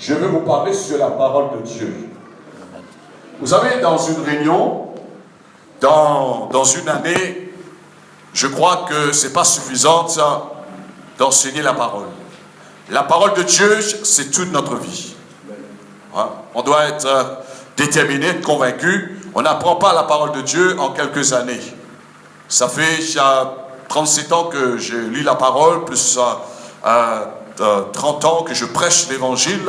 je veux vous parler sur la parole de Dieu. Vous savez, dans une réunion, dans une année, je crois que ce n'est pas suffisant d'enseigner la parole. La parole de Dieu, c'est toute notre vie. Hein? On doit être déterminé, convaincu. On n'apprend pas la parole de Dieu en quelques années. Ça fait 37 ans que je lis la parole, plus 30 ans que je prêche l'évangile.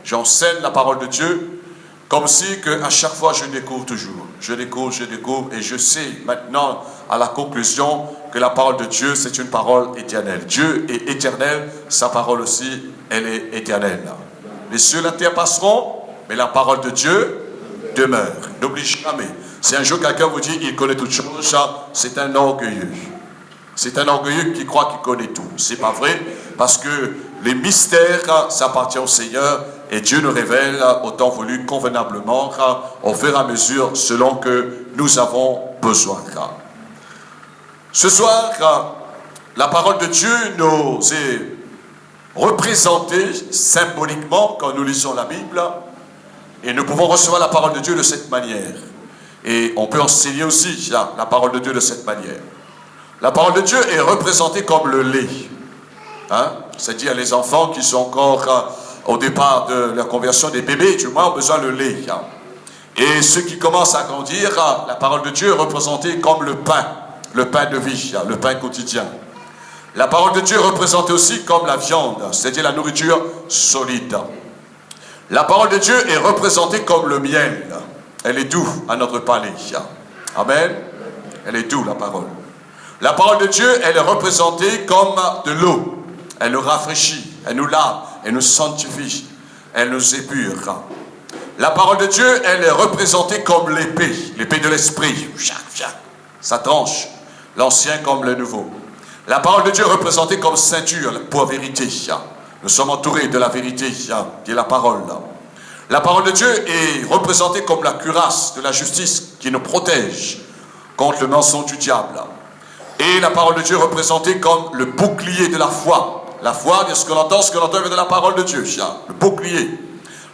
J'enseigne la parole de Dieu, comme si à chaque fois je découvre toujours. Je découvre, et je sais maintenant à la conclusion que la parole de Dieu, c'est une parole éternelle. Dieu est éternel, sa parole aussi, elle est éternelle. Les cieux et la terre passeront, mais la parole de Dieu demeure. N'oublie jamais. Si un jour quelqu'un vous dit qu'il connaît toutes choses, c'est un orgueilleux. C'est un orgueilleux qui croit qu'il connaît tout. C'est pas vrai, parce que les mystères, ça appartient au Seigneur, et Dieu nous révèle au temps voulu convenablement, au fur et à mesure, selon que nous avons besoin. Ce soir, la parole de Dieu nous est représentée symboliquement quand nous lisons la Bible, et nous pouvons recevoir la parole de Dieu de cette manière. Et on peut enseigner aussi la parole de Dieu de cette manière. La parole de Dieu est représentée comme le lait. Hein? C'est-à-dire les enfants qui sont encore au départ de leur conversion, des bébés, du moins, ont besoin de lait. Hein? Et ceux qui commencent à grandir, la parole de Dieu est représentée comme le pain de vie, le pain quotidien. La parole de Dieu est représentée aussi comme la viande, c'est-à-dire la nourriture solide. La parole de Dieu est représentée comme le miel. Elle est douce à notre palais. Amen. Elle est douce, la parole. La parole de Dieu, elle est représentée comme de l'eau. Elle nous rafraîchit, elle nous lave, elle nous sanctifie, elle nous épure. La parole de Dieu, elle est représentée comme l'épée de l'esprit. Ça tranche, l'ancien comme le nouveau. La parole de Dieu est représentée comme ceinture pour vérité. Nous sommes entourés de la vérité, qui est la parole. La parole de Dieu est représentée comme la cuirasse de la justice qui nous protège contre le mensonge du diable. Et la parole de Dieu est représentée comme le bouclier de la foi. La foi, ce qu'on entend vient de la parole de Dieu. Le bouclier.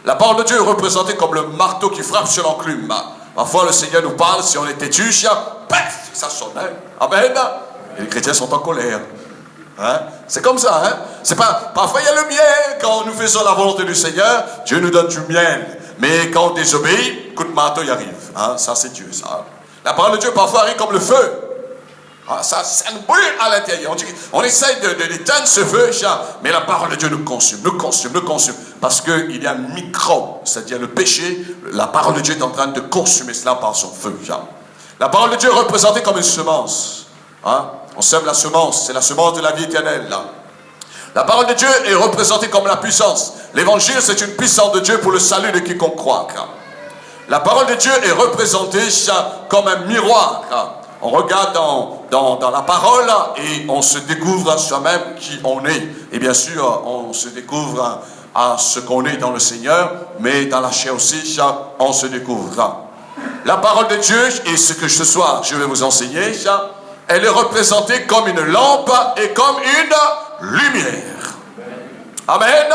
La parole de Dieu est représentée comme le marteau qui frappe sur l'enclume. Parfois, le Seigneur nous parle, si on est têtu, paf, ça sonne. Hein? Amen. Et les chrétiens sont en colère. Hein? C'est comme ça. Hein? C'est pas, parfois, il y a le miel. Quand nous faisons la volonté du Seigneur, Dieu nous donne du miel. Mais quand on désobéit, coup de marteau, il arrive. Hein? Ça, c'est Dieu. Ça. La parole de Dieu, parfois, arrive comme le feu. Ah, ça nous brûle à l'intérieur. On essaye d'éteindre ce feu, mais la parole de Dieu nous consume. Parce qu'il y a un microbe, c'est-à-dire le péché. La parole de Dieu est en train de consumer cela par son feu. La parole de Dieu est représentée comme une semence. Hein? On sème la semence, c'est la semence de la vie éternelle. Là. La parole de Dieu est représentée comme la puissance. L'évangile, c'est une puissance de Dieu pour le salut de quiconque croit. La parole de Dieu est représentée comme un miroir. On regarde dans la parole et on se découvre à soi-même qui on est. Et bien sûr, on se découvre à ce qu'on est dans le Seigneur, mais dans la chair aussi, on se découvre. La parole de Dieu, et ce que ce soir je vais vous enseigner, elle est représentée comme une lampe et comme une lumière. Amen.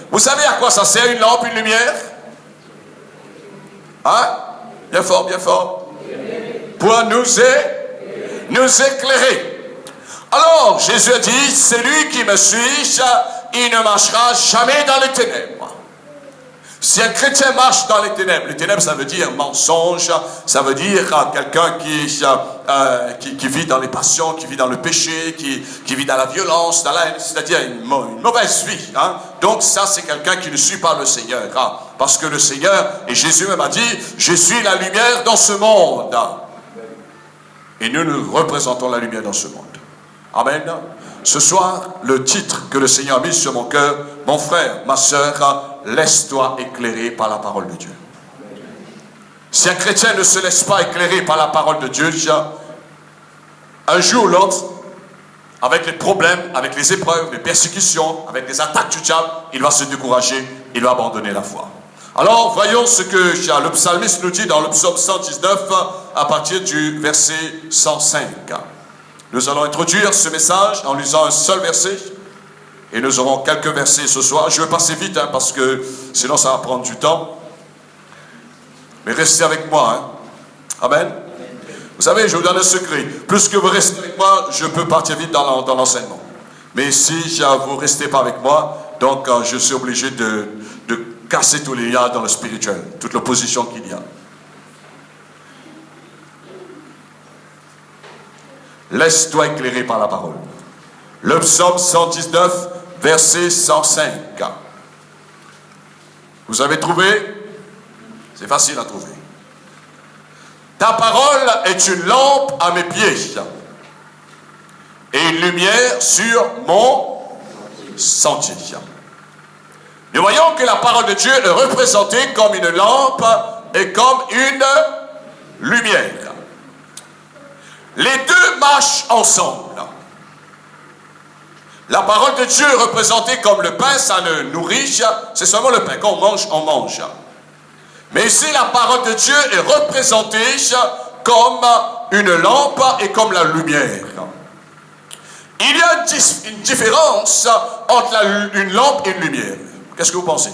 Vous savez à quoi ça sert une lampe, une lumière? Hein? Bien fort, bien fort. Pour nous éclairer. Alors, Jésus a dit, celui qui me suit, il ne marchera jamais dans les ténèbres. Si un chrétien marche dans les ténèbres, ça veut dire mensonge, ça veut dire quelqu'un qui vit dans les passions, qui vit dans le péché, qui vit dans la violence, dans la haine, c'est-à-dire une mauvaise vie. Hein? Donc ça, c'est quelqu'un qui ne suit pas le Seigneur. Hein? Parce que le Seigneur, et Jésus même a dit, je suis la lumière dans ce monde. Et nous représentons la lumière dans ce monde. Amen. Ce soir, le titre que le Seigneur a mis sur mon cœur, mon frère, ma soeur, laisse-toi éclairer par la parole de Dieu. Si un chrétien ne se laisse pas éclairer par la parole de Dieu, un jour ou l'autre, avec les problèmes, avec les épreuves, les persécutions, avec les attaques du diable, il va se décourager, il va abandonner la foi. Alors, voyons ce que le psalmiste nous dit dans le psaume 119, à partir du verset 105. Nous allons introduire ce message en lisant un seul verset. Et nous aurons quelques versets ce soir. Je vais passer vite, hein, parce que sinon ça va prendre du temps. Mais restez avec moi. Hein. Amen. Vous savez, je vous donne un secret. Plus que vous restez avec moi, je peux partir vite dans l'enseignement. Mais si vous ne restez pas avec moi, donc je suis obligé de casser tous les liens dans le spirituel, toute l'opposition qu'il y a. Laisse-toi éclairer par la parole. Le psaume 119, verset 105. Vous avez trouvé? C'est facile à trouver. Ta parole est une lampe à mes pieds et une lumière sur mon sentier. Nous voyons que la parole de Dieu est représentée comme une lampe et comme une lumière. Les deux marchent ensemble. La parole de Dieu est représentée comme le pain, ça nous nourrit, c'est seulement le pain. Quand on mange, on mange. Mais ici, la parole de Dieu est représentée comme une lampe et comme la lumière. Il y a une différence entre une lampe et une lumière. Qu'est-ce que vous pensez?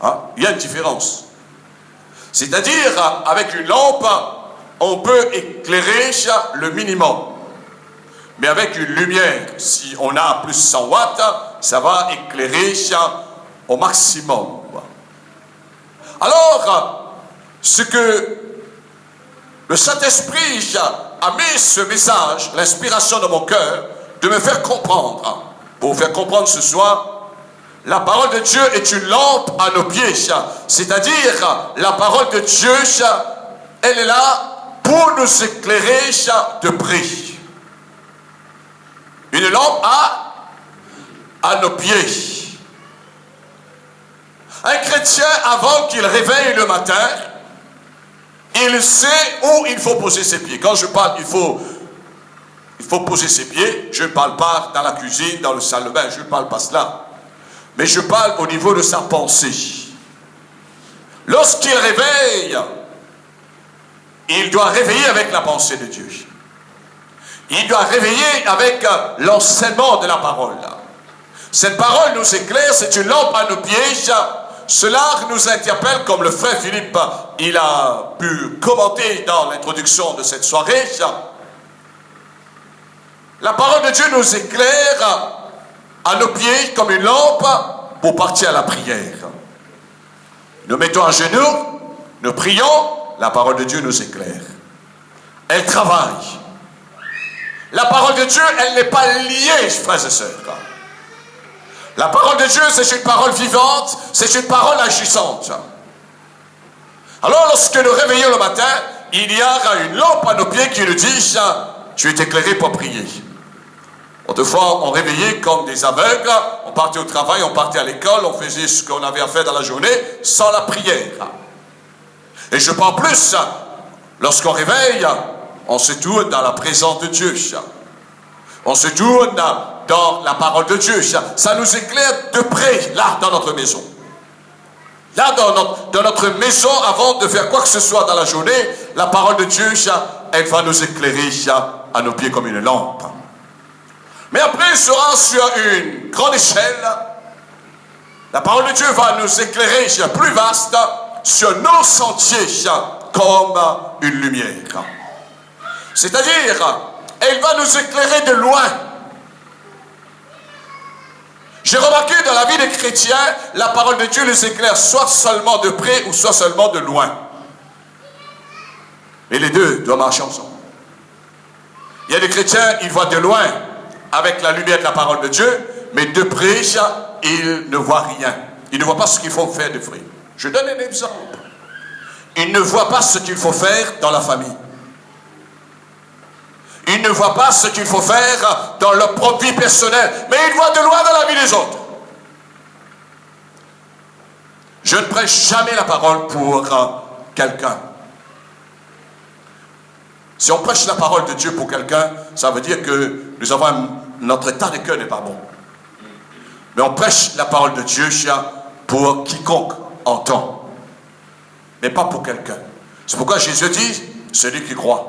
Hein? Il y a une différence. C'est-à-dire, avec une lampe, on peut éclairer le minimum. Mais avec une lumière, si on a plus 100 watts, ça va éclairer au maximum. Alors, ce que le Saint-Esprit a mis ce message, l'inspiration dans mon cœur, de me faire comprendre. Pour vous faire comprendre ce soir, la parole de Dieu est une lampe à nos pieds. C'est-à-dire, la parole de Dieu, elle est là pour nous éclairer de près. Une lampe à nos pieds. Un chrétien, avant qu'il réveille le matin, il sait où il faut poser ses pieds. Quand je parle, il faut poser ses pieds. Je ne parle pas dans la cuisine, dans le salle de bain, je ne parle pas cela. Mais je parle au niveau de sa pensée. Lorsqu'il réveille, il doit réveiller avec la pensée de Dieu. Il doit réveiller avec l'enseignement de la parole. Cette parole nous éclaire, c'est une lampe à nos pieds. Cela nous interpelle, comme le frère Philippe, il a pu commenter dans l'introduction de cette soirée. La parole de Dieu nous éclaire à nos pieds comme une lampe pour partir à la prière. Nous mettons à genoux, nous prions, la parole de Dieu nous éclaire. Elle travaille. La parole de Dieu, elle n'est pas liée, frères et sœurs. La parole de Dieu, c'est une parole vivante, c'est une parole agissante. Alors, lorsque nous réveillons le matin, il y a une lampe à nos pieds qui nous dit « Tu es éclairé pour prier ». Autrefois, on réveillait comme des aveugles, on partait au travail, on partait à l'école, on faisait ce qu'on avait à faire dans la journée sans la prière. Et je parle plus, lorsqu'on réveille, on se tourne dans la présence de Dieu. On se tourne dans la parole de Dieu. Ça nous éclaire de près, là, dans notre maison. Là, dans notre maison, avant de faire quoi que ce soit dans la journée, la parole de Dieu, elle va nous éclairer à nos pieds comme une lampe. Mais après, il sera sur une grande échelle. La parole de Dieu va nous éclairer plus vaste sur nos sentiers comme une lumière. C'est-à-dire, elle va nous éclairer de loin. J'ai remarqué dans la vie des chrétiens, la parole de Dieu les éclaire soit seulement de près ou soit seulement de loin. Et les deux doivent marcher ensemble. Il y a des chrétiens, ils voient de loin avec la lumière de la parole de Dieu, mais de près, ils ne voient rien. Ils ne voient pas ce qu'il faut faire de vrai. Je donne un exemple. Ils ne voient pas ce qu'il faut faire dans la famille. Ils ne voient pas ce qu'il faut faire dans leur propre vie personnelle, mais ils voient de loin dans la vie des autres. Je ne prêche jamais la parole pour quelqu'un. Si on prêche la parole de Dieu pour quelqu'un, ça veut dire que nous avons notre état de cœur n'est pas bon. Mais on prêche la parole de Dieu pour quiconque entend, mais pas pour quelqu'un. C'est pourquoi Jésus dit, celui qui croit.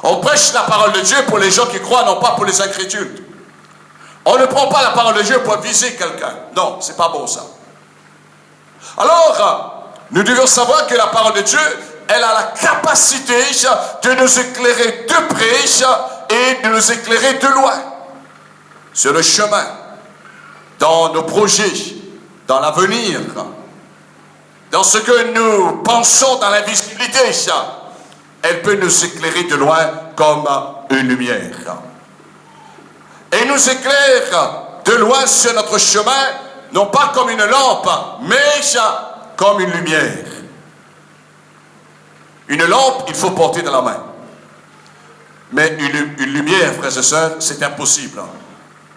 On prêche la parole de Dieu pour les gens qui croient, non pas pour les incrédules. On ne prend pas la parole de Dieu pour viser quelqu'un. Non, c'est pas bon ça. Alors, nous devons savoir que la parole de Dieu, elle a la capacité de nous éclairer de près et de nous éclairer de loin. Sur le chemin, dans nos projets, dans l'avenir, dans ce que nous pensons dans l'invisibilité, elle peut nous éclairer de loin comme une lumière. Et nous éclaire de loin sur notre chemin, non pas comme une lampe, mais comme une lumière. Une lampe, il faut porter dans la main. Mais une lumière, frères et sœurs, c'est impossible.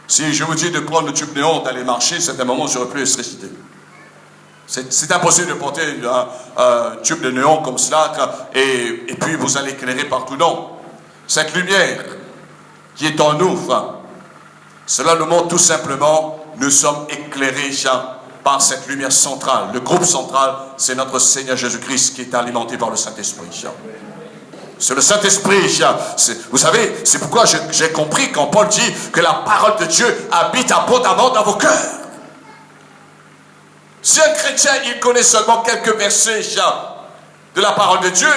Si je vous dis de prendre le tube néon, d'aller marcher, c'est un moment où j'aurais pu ressusciter. C'est impossible de porter un tube de néon comme cela et puis vous allez éclairer partout. Non. Cette lumière qui est en nous, cela nous montre tout simplement, nous sommes éclairés par cette lumière centrale. Le groupe central, c'est notre Seigneur Jésus-Christ qui est alimenté par le Saint-Esprit. C'est le Saint-Esprit. Vous savez, c'est pourquoi j'ai compris quand Paul dit que la parole de Dieu habite abondamment dans vos cœurs. Si un chrétien, il connaît seulement quelques versets de la parole de Dieu,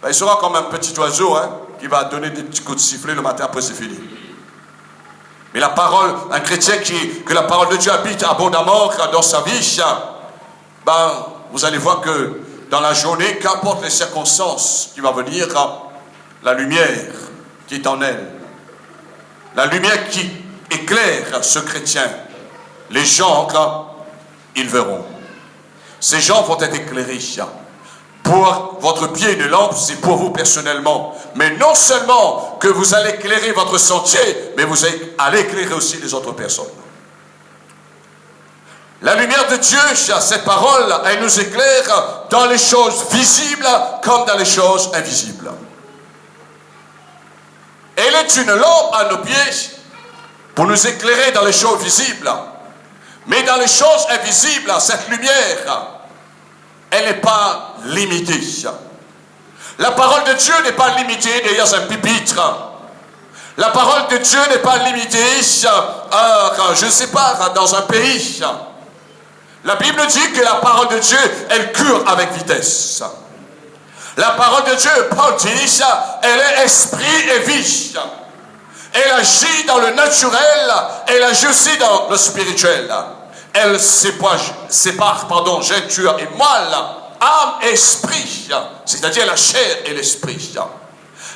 il sera comme un petit oiseau qui va donner des petits coups de sifflet le matin, après c'est fini. Mais la parole, un chrétien que la parole de Dieu habite abondamment dans sa vie, vous allez voir que dans la journée, qu'importe les circonstances qui vont venir, la lumière qui est en elle, la lumière qui éclaire ce chrétien, les gens, ils verront. Ces gens vont être éclairés. Pour votre pied, une lampe, c'est pour vous personnellement. Mais non seulement que vous allez éclairer votre sentier, mais vous allez éclairer aussi les autres personnes. La lumière de Dieu, cette parole, elle nous éclaire dans les choses visibles comme dans les choses invisibles. Elle est une lampe à nos pieds pour nous éclairer dans les choses visibles. Mais dans les choses invisibles, cette lumière, elle n'est pas limitée. La parole de Dieu n'est pas limitée derrière un pupitre. La parole de Dieu n'est pas limitée, je ne sais pas, dans un pays. La Bible dit que la parole de Dieu, elle cure avec vitesse. La parole de Dieu, Paul dit, elle est esprit et vie. Elle agit dans le naturel, elle agit aussi dans le spirituel. Elle sépare jointure et moelle, âme et esprit, c'est-à-dire la chair et l'esprit.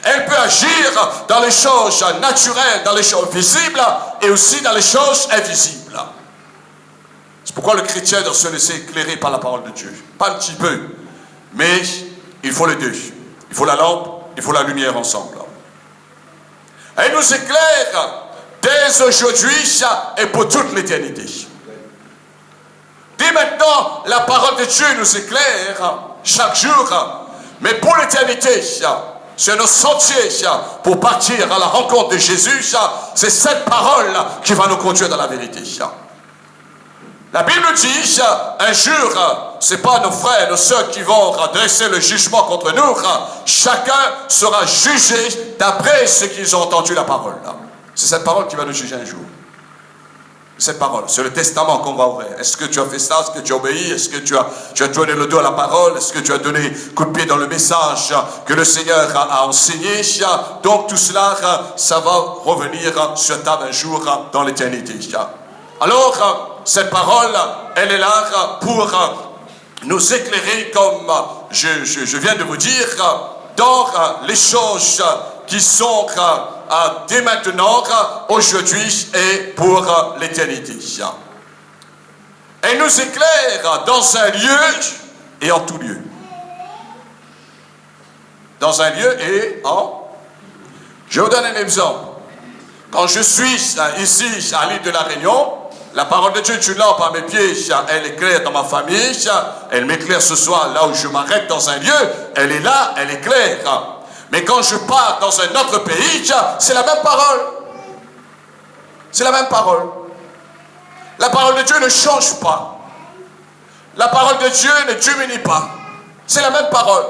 Elle peut agir dans les choses naturelles, dans les choses visibles et aussi dans les choses invisibles. C'est pourquoi le chrétien doit se laisser éclairer par la parole de Dieu. Pas un petit peu, mais il faut les deux. Il faut la lampe, il faut la lumière ensemble. Elle nous éclaire dès aujourd'hui et pour toute l'éternité. Dès maintenant, la parole de Dieu nous éclaire chaque jour, mais pour l'éternité, sur nos sentiers pour partir à la rencontre de Jésus, c'est cette parole qui va nous conduire dans la vérité. La Bible dit, un jour, ce n'est pas nos frères, nos sœurs qui vont dresser le jugement contre nous, chacun sera jugé d'après ce qu'ils ont entendu la parole. C'est cette parole qui va nous juger un jour. Cette parole, c'est le testament qu'on va ouvrir. Est-ce que tu as fait ça? Est-ce que tu as obéi? Est-ce que tu as donné le dos à la parole? Est-ce que tu as donné coup de pied dans le message que le Seigneur a enseigné? Donc tout cela, ça va revenir sur table un jour dans l'éternité. Alors, cette parole, elle est là pour nous éclairer, comme je viens de vous dire, dans les choses qui sont dès maintenant, aujourd'hui et pour l'éternité. Elle nous éclaire dans un lieu et en tout lieu. Dans un lieu et en... Je vous donne un exemple. Quand je suis ici à l'île de la Réunion, la parole de Dieu est une lampe à mes pieds, elle éclaire dans ma famille, elle m'éclaire ce soir là où je m'arrête dans un lieu, elle est là, elle éclaire. Mais quand je pars dans un autre pays, c'est la même parole. C'est la même parole. La parole de Dieu ne change pas. La parole de Dieu ne diminue pas. C'est la même parole.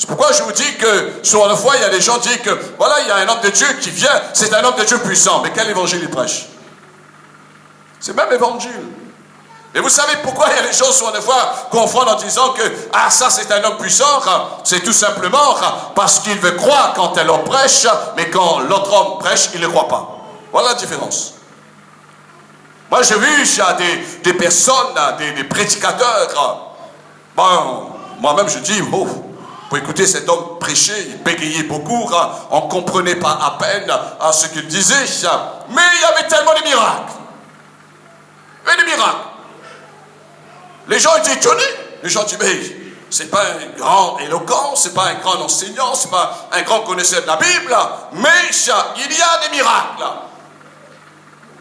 C'est pourquoi je vous dis que, souvent de fois, il y a des gens qui disent que, voilà, il y a un homme de Dieu qui vient, c'est un homme de Dieu puissant. Mais quel évangile il prêche? C'est même évangile. Et vous savez pourquoi il y a des gens, souvent de fois, confondent en disant que, ah, ça c'est un homme puissant, c'est tout simplement parce qu'il veut croire quand un homme prêche, mais quand l'autre homme prêche, il ne croit pas. Voilà la différence. Moi, j'ai vu des personnes, des prédicateurs, bon, moi-même je dis, oh, pour écouter cet homme prêcher, il bégayait beaucoup, on ne comprenait pas à peine ce qu'il disait, mais il y avait tellement de miracles. Il y avait des miracles. Les gens étaient étonnés. Les gens disent, mais c'est pas un grand éloquent, c'est pas un grand enseignant, c'est pas un grand connaisseur de la Bible, mais il y a des miracles.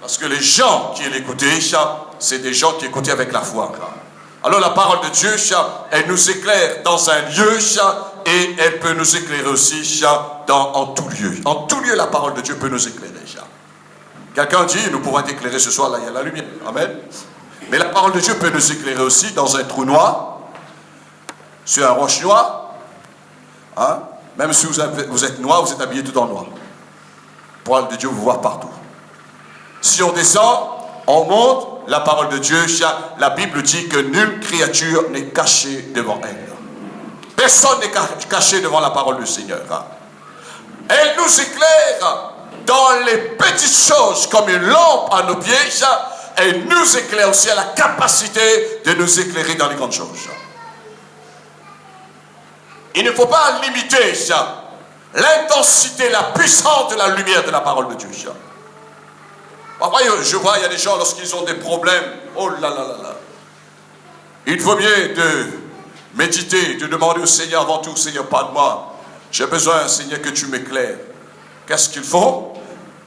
Parce que les gens qui l'écoutaient, c'est des gens qui écoutaient avec la foi. Alors la parole de Dieu, elle nous éclaire dans un lieu et elle peut nous éclairer aussi en tout lieu. En tout lieu, la parole de Dieu peut nous éclairer. Quelqu'un dit, nous pourrons être éclairés ce soir, là il y a la lumière. Amen. Mais la parole de Dieu peut nous éclairer aussi dans un trou noir, sur un roche noire. Hein? Même si vous êtes noir, vous êtes habillé tout en noir. La parole de Dieu vous voit partout. Si on descend, on monte, la parole de Dieu, la Bible dit que nulle créature n'est cachée devant elle. Personne n'est caché devant la parole du Seigneur. Elle nous éclaire dans les petites choses comme une lampe à nos pieds. Elle nous éclaire aussi à la capacité de nous éclairer dans les grandes choses. Il ne faut pas limiter l'intensité, la puissance de la lumière de la parole de Dieu. Parfois, je vois, il y a des gens, lorsqu'ils ont des problèmes, oh là là là là. Il faut mieux de méditer, de demander au Seigneur avant tout, Seigneur, parle-moi. J'ai besoin, Seigneur, que tu m'éclaires. Qu'est-ce qu'ils font?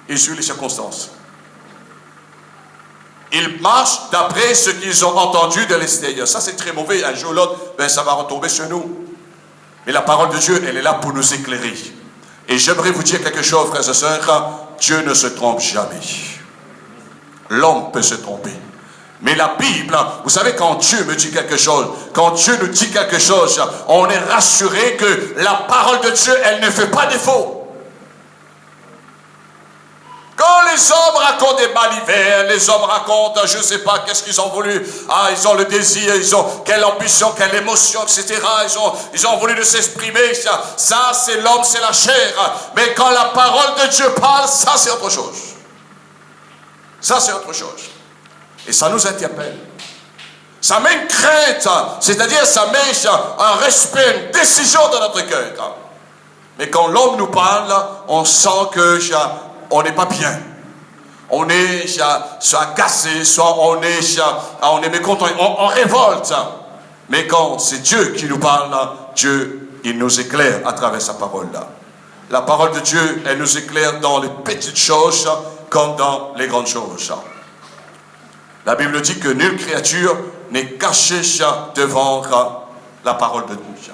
Ils suivent les circonstances. Ils marchent d'après ce qu'ils ont entendu de l'extérieur. Ça, c'est très mauvais. Un jour ou l'autre, ben, ça va retomber sur nous. Mais la parole de Dieu, elle est là pour nous éclairer. Et j'aimerais vous dire quelque chose, frères et sœurs. Dieu ne se trompe jamais. L'homme peut se tromper. Mais la Bible, vous savez, quand Dieu me dit quelque chose, quand Dieu nous dit quelque chose, on est rassuré que la parole de Dieu, elle ne fait pas défaut. Quand les hommes racontent des balivernes, les hommes racontent, je ne sais pas, qu'est-ce qu'ils ont voulu, ah, ils ont le désir, ils ont quelle ambition, quelle émotion, etc. Ils ont voulu de s'exprimer, ça c'est l'homme, c'est la chair. Mais quand la parole de Dieu parle, ça c'est autre chose. Ça c'est autre chose. Et ça nous interpelle. Ça met une crainte, c'est-à-dire ça met un respect, une décision dans notre cœur. Mais quand l'homme nous parle, on sent que on n'est pas bien. On est soit agacé, soit on est mécontent, on révolte. Mais quand c'est Dieu qui nous parle, Dieu, il nous éclaire à travers sa parole. La parole de Dieu, elle nous éclaire dans les petites choses comme dans les grandes choses. La Bible dit que nulle créature n'est cachée devant la parole de Dieu.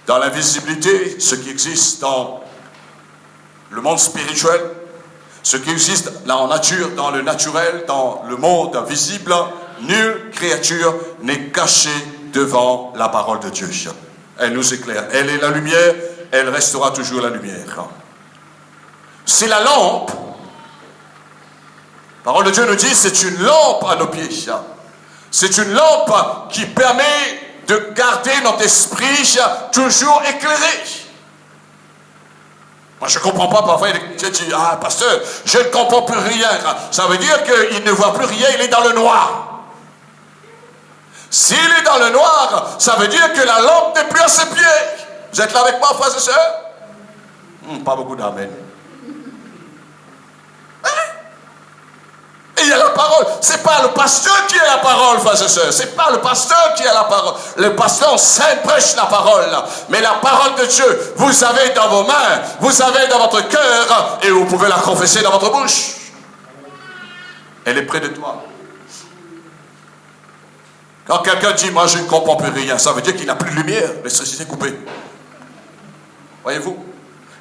Dans l'invisibilité, ce qui existe dans le monde spirituel, ce qui existe en nature, dans le naturel, dans le monde visible, nulle créature n'est cachée devant la parole de Dieu. Elle nous éclaire. Elle est la lumière, elle restera toujours la lumière. C'est la lampe. La parole de Dieu nous dit, c'est une lampe à nos pieds. C'est une lampe qui permet de garder notre esprit toujours éclairé. Moi, je ne comprends pas, parfois, je dis, ah, pasteur, je ne comprends plus rien. Ça veut dire qu'il ne voit plus rien, il est dans le noir. S'il est dans le noir, ça veut dire que la lampe n'est plus à ses pieds. Vous êtes là avec moi, frères et sœurs? Pas beaucoup d'amen. Et il y a la parole. Ce n'est pas le pasteur qui est la parole, frères et sœurs. Ce n'est pas le pasteur qui est la parole. Le pasteur saint prêche la parole. Mais la parole de Dieu, vous avez dans vos mains, vous avez dans votre cœur, et vous pouvez la confesser dans votre bouche. Elle est près de toi. Quand quelqu'un dit, moi je ne comprends plus rien, ça veut dire qu'il n'a plus de lumière, l'électricité est coupée. Voyez-vous?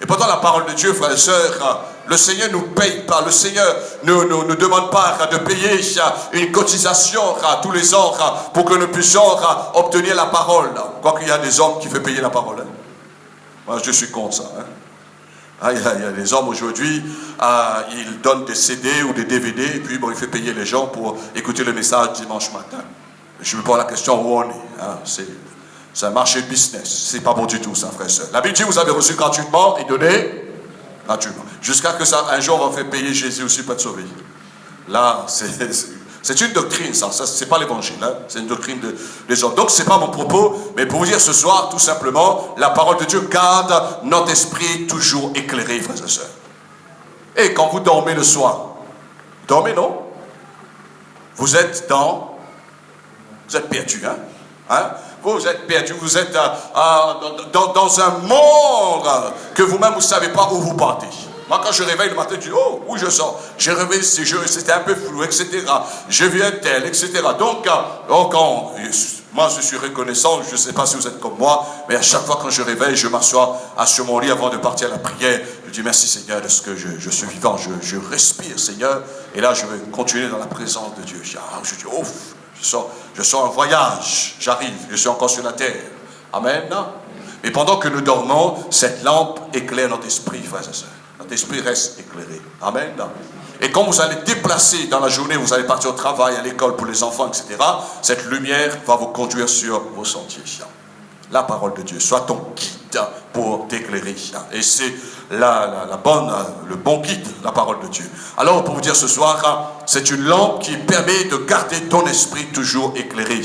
Et pourtant la parole de Dieu, frères et sœurs, le Seigneur ne nous paye pas, le Seigneur ne nous demande pas de payer une cotisation tous les ans pour que nous puissions obtenir la parole. Quoiqu'il y a des hommes qui font payer la parole. Moi, je suis contre ça. Hein. Ah, il y a les hommes aujourd'hui, ils donnent des CD ou des DVD, et puis bon, il fait payer les gens pour écouter le message dimanche matin. Je me pose la question où on est. Hein. C'est un marché de business. C'est pas bon du tout, ça, frère et soeur. La Bible dit, vous avez reçu gratuitement et donné gratuitement. Jusqu'à que ça, un jour, on va faire payer Jésus aussi pour être sauvé. Là, c'est une doctrine, ça c'est pas l'évangile, hein, c'est une doctrine des hommes. Donc, c'est pas mon propos, mais pour vous dire ce soir, tout simplement, la parole de Dieu garde notre esprit toujours éclairé, frères et sœurs. Et quand vous dormez le soir, dormez, non? Vous êtes perdu, hein? Vous êtes perdu, vous êtes dans un monde que vous-même, vous ne savez pas où vous partez. Moi, quand je réveille le matin, je dis, oh, où je sors? J'ai réveillé ces jeux, c'était un peu flou, etc. Je viens tel, etc. Donc, moi, je suis reconnaissant, je ne sais pas si vous êtes comme moi, mais à chaque fois quand je réveille, je m'assois sur mon lit avant de partir à la prière. Je dis, merci Seigneur, de ce que je suis vivant, je respire, Seigneur. Et là, je vais continuer dans la présence de Dieu. Je dis, ouf, je sors un voyage, j'arrive, je suis encore sur la terre. Amen. Et pendant que nous dormons, cette lampe éclaire notre esprit, frères et sœurs. Notre esprit reste éclairé. Amen. Et quand vous allez déplacer dans la journée, vous allez partir au travail, à l'école pour les enfants, etc., cette lumière va vous conduire sur vos sentiers. La parole de Dieu soit ton guide pour t'éclairer. Et c'est le bon guide, la parole de Dieu. Alors, pour vous dire ce soir, c'est une lampe qui permet de garder ton esprit toujours éclairé.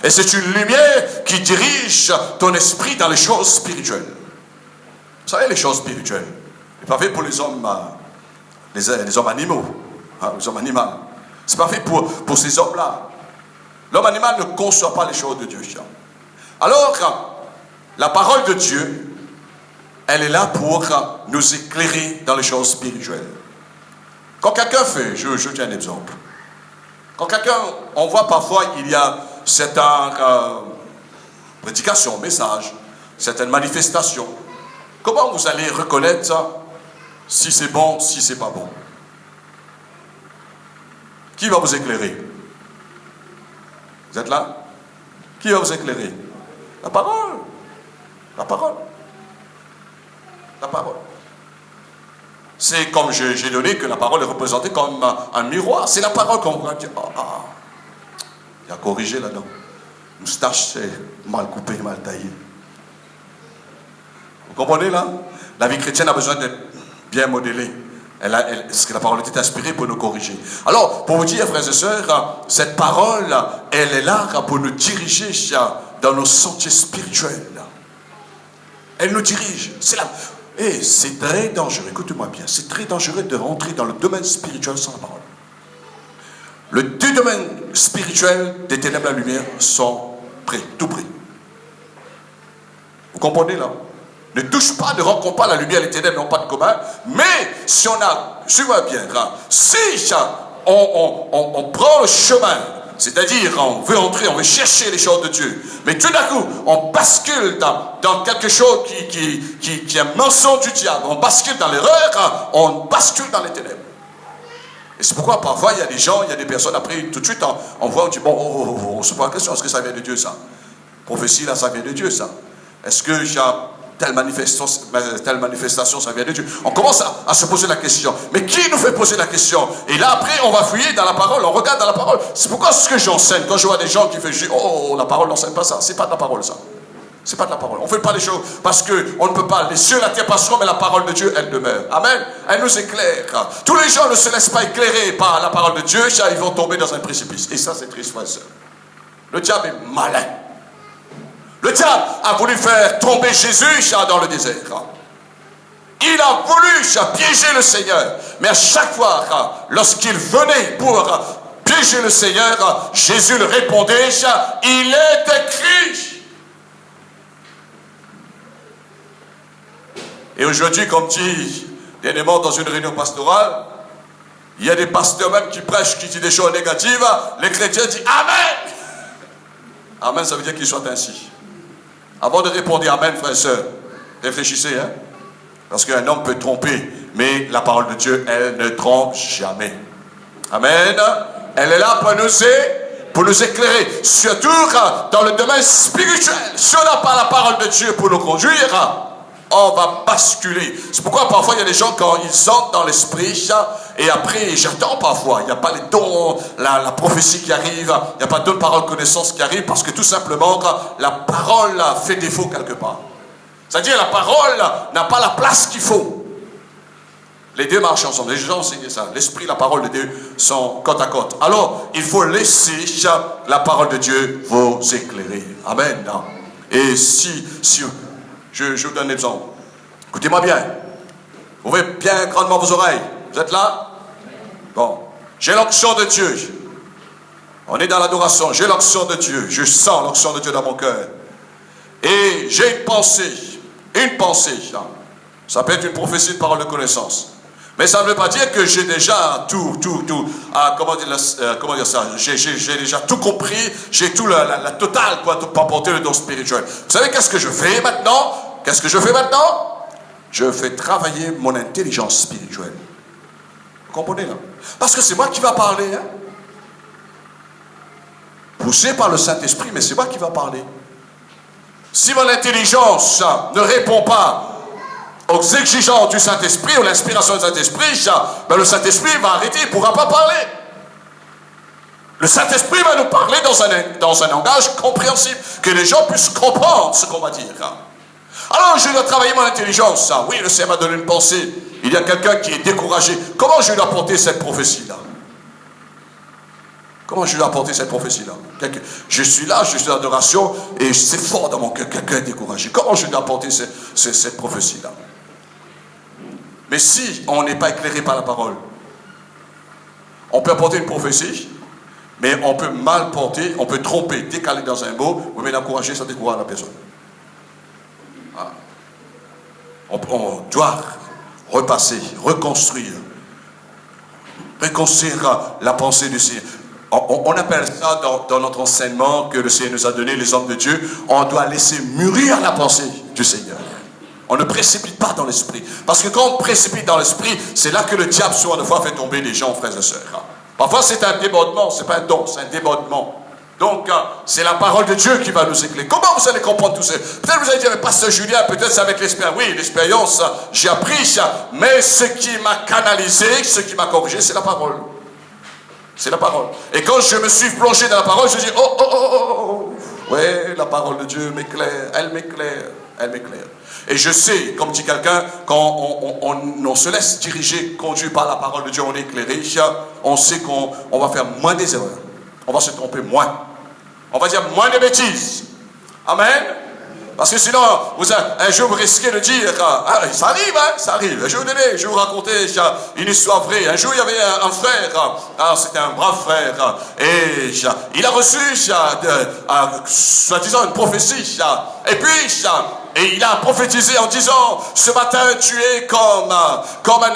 Et c'est une lumière qui dirige ton esprit dans les choses spirituelles. Vous savez, les choses spirituelles, c'est pas fait pour les hommes, les hommes animaux, les hommes animaux. C'est pas fait pour ces hommes-là. L'homme animal ne conçoit pas les choses de Dieu. Alors, la parole de Dieu, elle est là pour nous éclairer dans les choses spirituelles. Quand quelqu'un fait, je tiens un exemple. Quand quelqu'un, on voit parfois, il y a certaines prédications, messages, certaines manifestations. Comment vous allez reconnaître ça, si c'est bon, si c'est pas bon? Qui va vous éclairer? Vous êtes là? Qui va vous éclairer? La parole. La parole. La parole. C'est comme j'ai donné que la parole est représentée comme un miroir. C'est la parole qu'on va dire. Il y a corrigé là-dedans. Moustache, c'est mal coupé, mal taillé. Vous comprenez là? La vie chrétienne a besoin d'être bien modélée. Parce que la parole est inspirée pour nous corriger. Alors, pour vous dire, frères et sœurs, cette parole, elle est là pour nous diriger dans nos sentiers spirituels. Elle nous dirige. Et c'est très dangereux, écoutez-moi bien, c'est très dangereux de rentrer dans le domaine spirituel sans la parole. Les deux domaines spirituels des ténèbres et de la lumière sont près, tout près. Vous comprenez là? Ne touche pas, ne rencontre pas la lumière et les ténèbres n'ont pas de commun. Mais si on a, suivez-moi bien, si on prend le chemin, c'est-à-dire on veut entrer, on veut chercher les choses de Dieu, mais tout d'un coup, on bascule dans quelque chose qui est un mensonge du diable, on bascule dans l'erreur, on bascule dans les ténèbres. Et c'est pourquoi parfois il y a des gens, il y a des personnes, après tout de suite on voit, on dit bon, on se pose la question, est-ce que ça vient de Dieu ça? Prophétie là, ça vient de Dieu ça? Est-ce que telle manifestation, ça vient de Dieu? On commence à se poser la question. Mais qui nous fait poser la question? Et là, après, on va fouiller dans la parole, on regarde dans la parole. C'est pourquoi ce que j'enseigne, quand je vois des gens qui font, oh, la parole n'enseigne pas ça. C'est pas de la parole, ça. C'est pas de la parole. On ne fait pas les choses parce qu'on ne peut pas. Les cieux, la terre passeront, mais la parole de Dieu, elle demeure. Amen. Elle nous éclaire. Tous les gens ne se laissent pas éclairer par la parole de Dieu, ils vont tomber dans un précipice. Et ça, c'est triste, frère et sœur. Le diable est malin. Le diable a voulu faire tomber Jésus dans le désert. Il a voulu piéger le Seigneur. Mais à chaque fois, lorsqu'il venait pour piéger le Seigneur, Jésus le répondait, il est écrit. Et aujourd'hui, comme dit dernièrement dans une réunion pastorale, il y a des pasteurs même qui prêchent, qui disent des choses négatives. Les chrétiens disent Amen. Amen, ça veut dire qu'il soit ainsi. Avant de répondre Amen, frères et sœurs, réfléchissez, hein? Parce qu'un homme peut tromper, mais la parole de Dieu, elle ne trompe jamais. Amen. Elle est là pour nous éclairer, surtout dans le domaine spirituel. Si on n'a pas la parole de Dieu pour nous conduire, On va basculer. C'est pourquoi parfois il y a des gens quand ils entrent dans l'esprit, et après j'attends parfois, il n'y a pas les dons, la prophétie qui arrive, il n'y a pas d'autres paroles connaissances qui arrivent parce que tout simplement la parole fait défaut quelque part. C'est-à-dire la parole n'a pas la place qu'il faut. Les deux marchent ensemble. Les gens ont enseigné ça. L'esprit et la parole de Dieu sont côte à côte. Alors, il faut laisser la parole de Dieu vous éclairer. Amen. Et si je vous donne un exemple. Écoutez-moi bien. Ouvrez bien grandement vos oreilles. Vous êtes là? Bon. J'ai l'onction de Dieu. On est dans l'adoration. J'ai l'onction de Dieu. Je sens l'onction de Dieu dans mon cœur. Et j'ai une pensée. Une pensée. Ça peut être une prophétie, une parole de connaissance. Mais ça ne veut pas dire que j'ai déjà comment dire ça, j'ai déjà tout compris, j'ai tout la totale pour apporter le don spirituel. Vous savez qu'est-ce que je fais maintenant? Qu'est-ce que je fais maintenant? Je fais travailler mon intelligence spirituelle. Vous comprenez là? Parce que c'est moi qui va parler. Hein? Poussé par le Saint-Esprit, mais c'est moi qui va parler. Si mon intelligence ne répond pas aux exigences du Saint-Esprit, ou l'inspiration du Saint-Esprit, ben le Saint-Esprit va arrêter, il ne pourra pas parler. Le Saint-Esprit va nous parler dans un langage compréhensible, que les gens puissent comprendre ce qu'on va dire. Alors, je dois travailler mon intelligence. Oui, le Seigneur m'a donné une pensée. Il y a quelqu'un qui est découragé. Comment je lui dois apporter cette prophétie-là? Comment je lui dois apporter cette prophétie-là? Je suis là, je suis en adoration, et c'est fort dans mon cœur, quelqu'un est découragé. Comment je lui dois apporter cette prophétie-là? Mais si on n'est pas éclairé par la parole, on peut apporter une prophétie, mais on peut mal porter, on peut tromper, décaler dans un mot, ou même encourager, ça décourage la personne. Ah. On doit repasser, reconstruire la pensée du Seigneur. On appelle ça dans notre enseignement que le Seigneur nous a donné, les hommes de Dieu, on doit laisser mûrir la pensée du Seigneur. On ne précipite pas dans l'esprit. Parce que quand on précipite dans l'esprit, c'est là que le diable, souvent de fois, fait tomber les gens, frères et sœurs. Parfois, c'est un débordement, ce n'est pas un don, c'est un débordement. Donc, c'est la parole de Dieu qui va nous éclairer. Comment vous allez comprendre tout ça? Peut-être vous allez dire, mais Pasteur Julien, peut-être c'est avec l'expérience. Oui, l'expérience, j'ai appris, mais ce qui m'a canalisé, ce qui m'a corrigé, c'est la parole. C'est la parole. Et quand je me suis plongé dans la parole, je dis, oh. Oui, la parole de Dieu m'éclaire, elle m'éclaire, elle m'éclaire. Et je sais, comme dit quelqu'un, quand on se laisse diriger, conduit par la parole de Dieu, on est éclairé, on sait qu'on va faire moins des erreurs. On va se tromper moins. On va dire moins de bêtises. Amen. Parce que sinon, un jour vous risquez de dire, ça arrive, hein, ça arrive. Je vais vous raconter une histoire vraie. Un jour, il y avait un frère, c'était un brave frère, et il a reçu, soi-disant, une prophétie. Et puis, et il a prophétisé en disant, ce matin, tu es comme un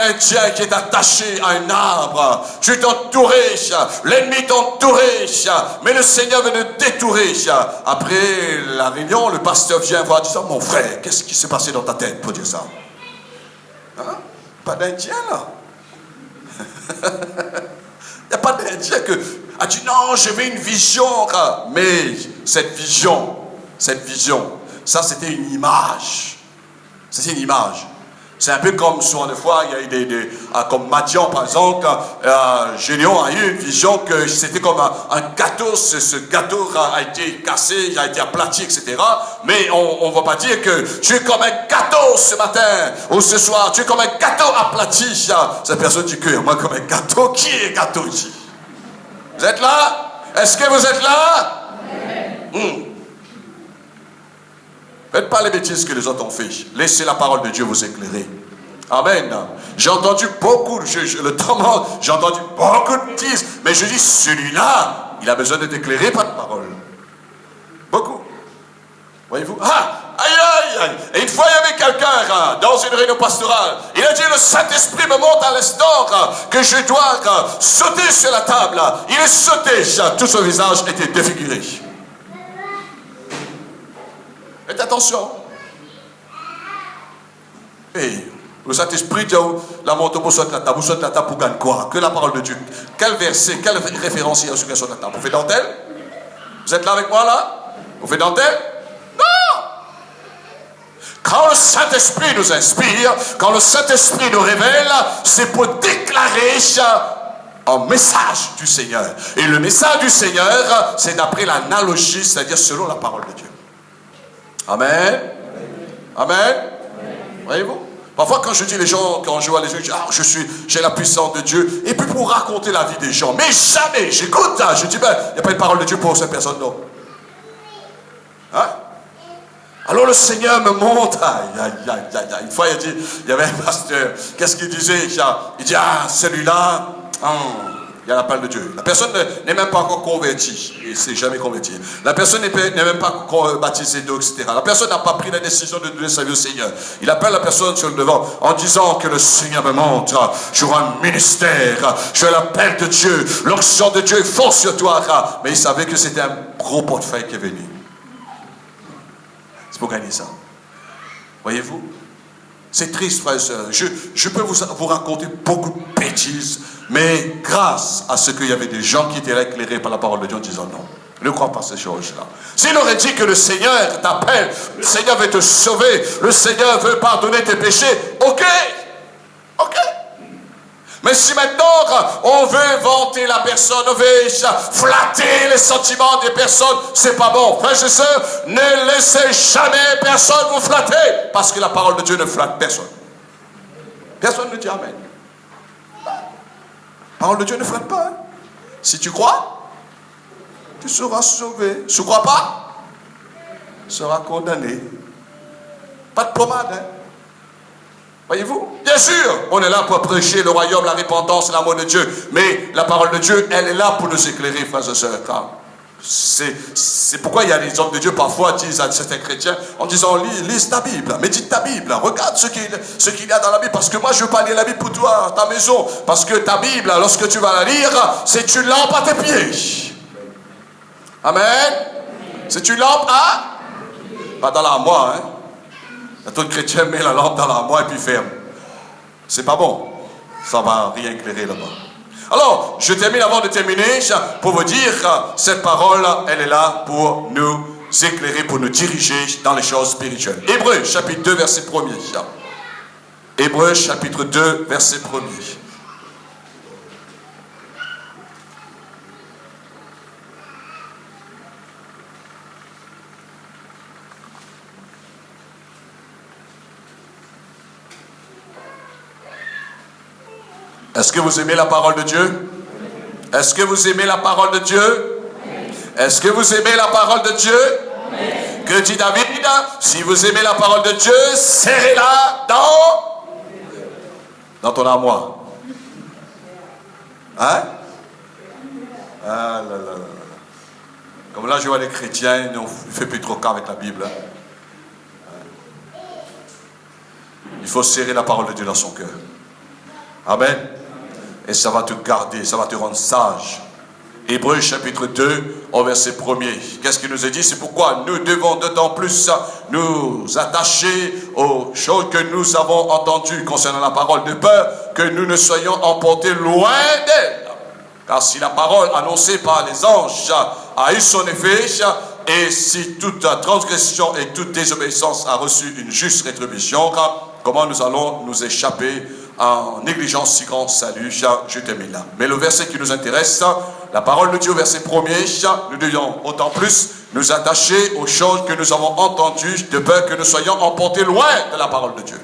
Indien qui est attaché à un arbre. Tu es entouré, l'ennemi t'entouré, mais le Seigneur veut te détourer. Après la réunion, le pasteur vient voir, disant, mon frère, qu'est-ce qui s'est passé dans ta tête pour dire ça? Hein? Pas d'Indien, là. Il n'y a pas d'Indien que a dit, non, j'avais une vision. Mais cette vision, ça, c'était une image. C'était une image. C'est un peu comme souvent des fois, il y a eu comme Madian, par exemple, Gédéon a eu une vision que c'était comme un gâteau. Ce gâteau a été cassé, a été aplati, etc. Mais on ne va pas dire que tu es comme un gâteau ce matin ou ce soir. Tu es comme un gâteau aplati. Cette personne dit que moi comme un gâteau. Qui est gâteau ici? Vous êtes là? Est-ce que vous êtes là? Faites pas les bêtises que les autres ont fait. Laissez la parole de Dieu vous éclairer. Amen. J'ai entendu beaucoup, j'ai entendu beaucoup de bêtises, mais je dis, celui-là, il a besoin d'être éclairé par la parole. Beaucoup. Voyez-vous? Aïe. Et une fois, il y avait quelqu'un dans une réunion pastorale. Il a dit, le Saint-Esprit me montre à l'instant que je dois sauter sur la table. Il est sauté, tout son visage était défiguré. Faites attention. Et le Saint-Esprit dit, la moto pour sauter la table. Vous sautez la table pour gagner quoi? Que la parole de Dieu. Quel verset, quelle référence il y a sur la table? Vous faites dentelle? Vous êtes là avec moi là? Vous faites dentelle? Non! Quand le Saint-Esprit nous inspire, quand le Saint-Esprit nous révèle, c'est pour déclarer un message du Seigneur. Et le message du Seigneur, c'est d'après l'analogie, c'est-à-dire selon la parole de Dieu. Amen. Amen. Voyez-vous? Parfois quand je dis les gens, quand je vois les gens, je dis, j'ai la puissance de Dieu. Et puis pour raconter la vie des gens. Mais jamais, j'écoute, je dis, il n'y a pas une parole de Dieu pour cette personne, non. Hein? Alors le Seigneur me montre, une fois il y avait un pasteur, qu'est-ce qu'il disait? Il dit, celui-là, il y a la parole de Dieu. La personne n'est même pas encore convertie. Il ne s'est jamais converti. La personne n'est même pas baptisée, etc. La personne n'a pas pris la décision de donner sa vie au Seigneur. Il appelle la personne sur le devant en disant que le Seigneur me montre. J'aurai un ministère. Je l'appel de Dieu. L'onction de Dieu est forte sur toi. Mais il savait que c'était un gros portefeuille qui est venu. C'est pour gagner ça. Voyez-vous? C'est triste, frères et sœurs. Je peux vous raconter beaucoup de bêtises, mais grâce à ce qu'il y avait des gens qui étaient éclairés par la parole de Dieu en disant non. Ne crois pas ces choses-là. S'il aurait dit que le Seigneur t'appelle, le Seigneur veut te sauver, le Seigneur veut pardonner tes péchés, ok. Mais si maintenant on veut vanter la personne, on veut flatter les sentiments des personnes, c'est pas bon. Frères et sœurs, ne laissez jamais personne vous flatter, parce que la parole de Dieu ne flatte personne. Personne ne dit amen. La parole de Dieu ne flatte pas. Hein? Si tu crois, tu seras sauvé. Si tu ne crois pas, tu seras condamné. Pas de pommade, hein? Voyez-vous? Bien sûr, on est là pour prêcher le royaume, la repentance, l'amour de Dieu. Mais la parole de Dieu, elle est là pour nous éclairer, frères et sœurs. C'est pourquoi il y a des hommes de Dieu parfois disent à certains chrétiens en disant lis ta Bible, médite ta Bible, regarde ce qu'il y a dans la Bible, parce que moi je veux pas lire la Bible pour toi, ta maison, parce que ta Bible, lorsque tu vas la lire, c'est une lampe à tes pieds. Amen. C'est une lampe pas dans l'armoire, hein. Tout chrétien met la lampe dans l'armoire et puis ferme. C'est pas bon. Ça va rien éclairer là-bas. Alors, je termine avant de terminer pour vous dire que cette parole, elle est là pour nous éclairer, pour nous diriger dans les choses spirituelles. Hébreux, chapitre 2, verset 1er. Hébreux, chapitre 2, verset 1er. Est-ce que vous aimez la parole de Dieu? Est-ce que vous aimez la parole de Dieu? Est-ce que vous aimez la parole de Dieu? Que dit David? Si vous aimez la parole de Dieu, serrez-la dans ton armoire. Hein? Ah là là là. Comme là, je vois les chrétiens, ils ne font plus trop cas avec la Bible. Il faut serrer la parole de Dieu dans son cœur. Amen. Et ça va te garder, ça va te rendre sage. Hébreux chapitre 2, au verset 1er. Qu'est-ce qu'il nous est dit? C'est pourquoi nous devons d'autant plus nous attacher aux choses que nous avons entendues concernant la parole, de peur que nous ne soyons emportés loin d'elle. Car si la parole annoncée par les anges a eu son effet, et si toute transgression et toute désobéissance a reçu une juste rétribution, comment nous allons nous échapper en négligeant si grand salut? Je termine là. Mais le verset qui nous intéresse, la parole de Dieu au verset 1er, nous devons autant plus nous attacher aux choses que nous avons entendues, de peur que nous soyons emportés loin de la parole de Dieu.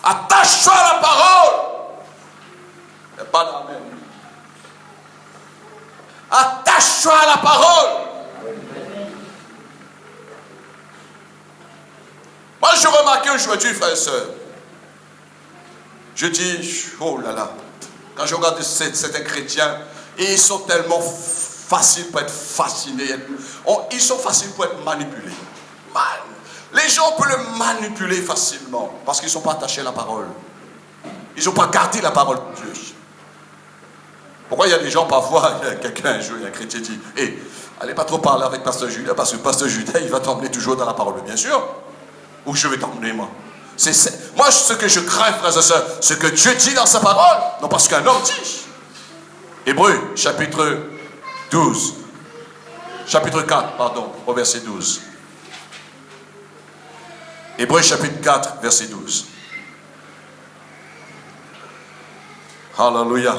Attache-toi à la parole. Il n'y a pas d'amen. Attache-toi à la parole. Moi, je remarque aujourd'hui, frères et sœurs, je dis, oh là là, quand je regarde certains chrétiens, ils sont tellement faciles pour être fascinés, ils sont faciles pour être manipulés. Les gens peuvent le manipuler facilement, parce qu'ils ne sont pas attachés à la parole. Ils n'ont pas gardé la parole de Dieu. Pourquoi il y a des gens, parfois, quelqu'un, un jour, un chrétien dit, hey, allez pas trop parler avec Pasteur Judas, parce que Pasteur Judas, il va t'emmener toujours dans la parole, bien sûr. Où je vais t'emmener, moi? Moi, ce que je crains, frères et sœurs, ce que Dieu dit dans sa parole, non pas ce qu'un homme dit. Hébreux, chapitre 12. Chapitre 4, pardon, au verset 12. Hébreux chapitre 4, verset 12. Alléluia.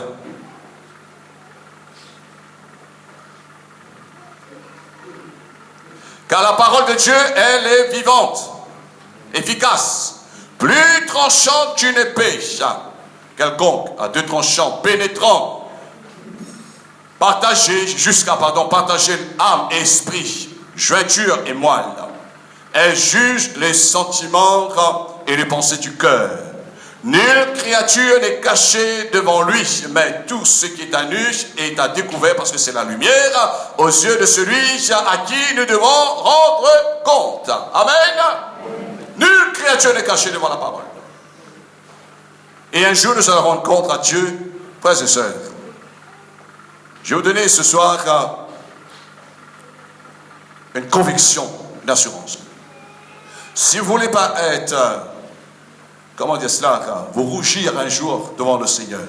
Car la parole de Dieu, elle est vivante, efficace, plus tranchante qu'une épée quelconque, à deux tranchants, pénétrant, partager âme et esprit, jointure et moelle. Elle juge les sentiments et les pensées du cœur. Nulle créature n'est cachée devant lui, mais tout ce qui est à nu est à découvert parce que c'est la lumière aux yeux de celui à qui nous devons rendre compte. Amen. Nulle créature n'est cachée devant la parole. Et un jour, nous allons rendre compte à Dieu, frères et sœurs. Je vais vous donner ce soir une conviction, une assurance. Si vous ne voulez pas être, comment dire cela, vous rougir un jour devant le Seigneur,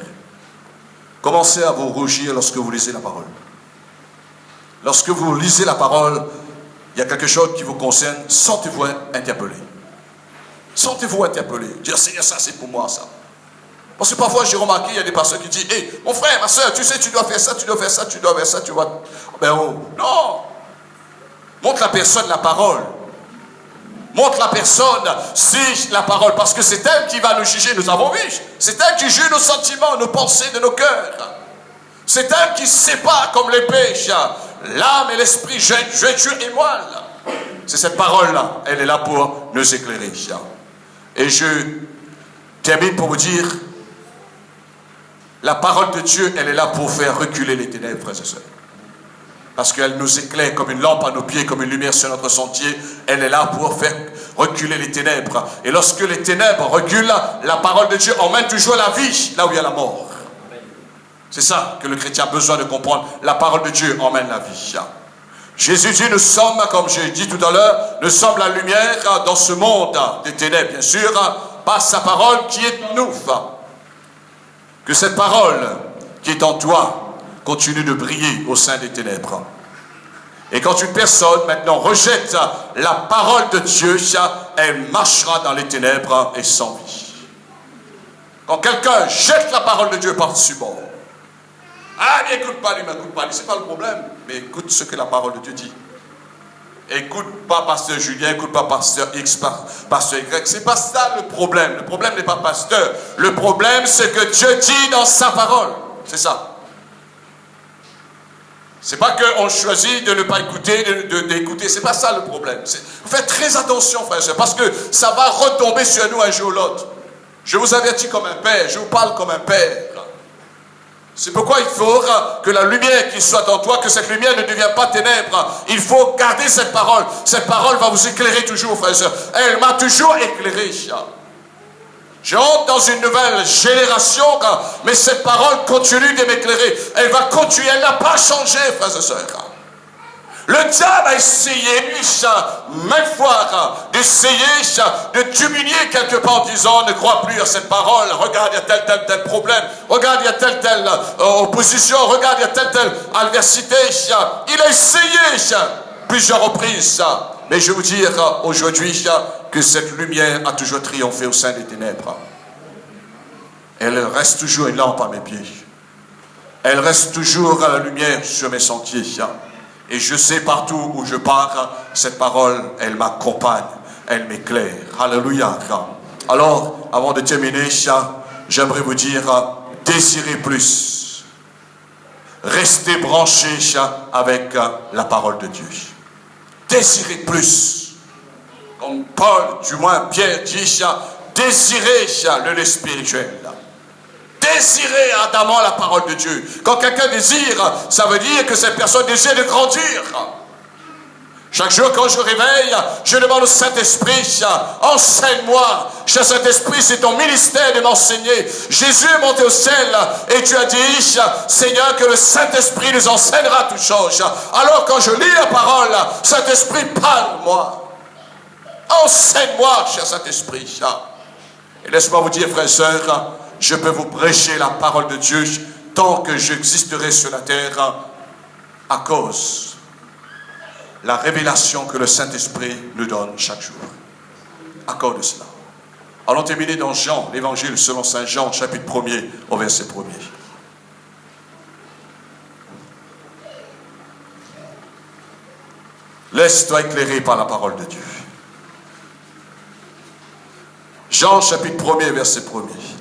commencez à vous rougir lorsque vous lisez la parole. Lorsque vous lisez la parole, il y a quelque chose qui vous concerne, sentez-vous interpellé. Sentez-vous interpellé. Dire, Seigneur, ça c'est pour moi, ça. Parce que parfois j'ai remarqué, il y a des personnes qui disent, hey, mon frère, ma soeur, tu sais, tu dois faire ça, tu dois faire ça, tu dois faire ça, tu vois. Ben oh, non. Montre la personne la parole. Montre la personne si la parole, parce que c'est elle qui va nous juger, nous avons vu. C'est elle qui juge nos sentiments, nos pensées de nos cœurs. C'est elle qui sépare comme l'épée l'âme et l'esprit, jointure et moelle. C'est cette parole-là, elle est là pour nous éclairer. Et je termine pour vous dire, la parole de Dieu, elle est là pour faire reculer les ténèbres, frères et sœurs. Parce qu'elle nous éclaire comme une lampe à nos pieds, comme une lumière sur notre sentier. Elle est là pour faire reculer les ténèbres. Et lorsque les ténèbres reculent, la parole de Dieu emmène toujours la vie, là où il y a la mort. C'est ça que le chrétien a besoin de comprendre. La parole de Dieu emmène la vie. Jésus dit, nous sommes, comme j'ai dit tout à l'heure, nous sommes la lumière dans ce monde des ténèbres, bien sûr, par sa parole qui est en nous. Que cette parole qui est en toi continue de briller au sein des ténèbres. Et quand une personne maintenant rejette la parole de Dieu, elle marchera dans les ténèbres et sans vie. Quand quelqu'un jette la parole de Dieu par-dessus bord, ah, mais écoute pas lui, c'est pas le problème, mais écoute ce que la parole de Dieu dit. Écoute pas pasteur Julien, écoute pas pasteur X, pasteur Y, c'est pas ça le problème. Le problème n'est pas pasteur. Le problème, c'est que Dieu dit dans sa parole. C'est ça. C'est pas qu'on choisit de ne pas écouter, d'écouter. C'est pas ça le problème. Faites très attention, frères et sœurs, parce que ça va retomber sur nous un jour ou l'autre. Je vous avertis comme un père, je vous parle comme un père. C'est pourquoi il faut que la lumière qui soit en toi, que cette lumière ne devienne pas ténèbres. Il faut garder cette parole. Cette parole va vous éclairer toujours, frères et sœurs. Elle m'a toujours éclairé. Je rentre dans une nouvelle génération, mais cette parole continue de m'éclairer. Elle va continuer, elle n'a pas changé, frères et sœurs. Le diable a essayé, même fois, d'essayer de t'humilier quelque part en disant, ne crois plus à cette parole, regarde, il y a tel problème, regarde, il y a telle opposition, regarde, il y a telle adversité. Il a essayé plusieurs reprises, mais je vais vous dire aujourd'hui que cette lumière a toujours triomphé au sein des ténèbres. Elle reste toujours une lampe à mes pieds. Elle reste toujours à la lumière sur mes sentiers. Et je sais partout où je pars, cette parole, elle m'accompagne, elle m'éclaire. Alléluia. Alors, avant de terminer, j'aimerais vous dire, désirez plus. Restez branchés avec la parole de Dieu. Désirez plus. Comme Paul, du moins Pierre dit, désirez le lait spirituel. Désirez ardemment la parole de Dieu. Quand quelqu'un désire, ça veut dire que cette personne désire de grandir. Chaque jour quand je réveille, je demande au Saint-Esprit, enseigne-moi. Cher Saint-Esprit, c'est ton ministère de m'enseigner. Jésus est monté au ciel et tu as dit, Seigneur, que le Saint-Esprit nous enseignera toutes choses. Alors quand je lis la parole, Saint-Esprit, parle-moi. Enseigne-moi, cher Saint-Esprit. Et laisse-moi vous dire, frères et sœurs, je peux vous prêcher la parole de Dieu tant que j'existerai sur la terre à cause de la révélation que le Saint-Esprit nous donne chaque jour. accorde cela. Allons terminer dans Jean, l'évangile selon Saint Jean, chapitre 1er, au verset 1er. Laisse-toi éclairer par la parole de Dieu. Jean, chapitre 1er, verset 1er.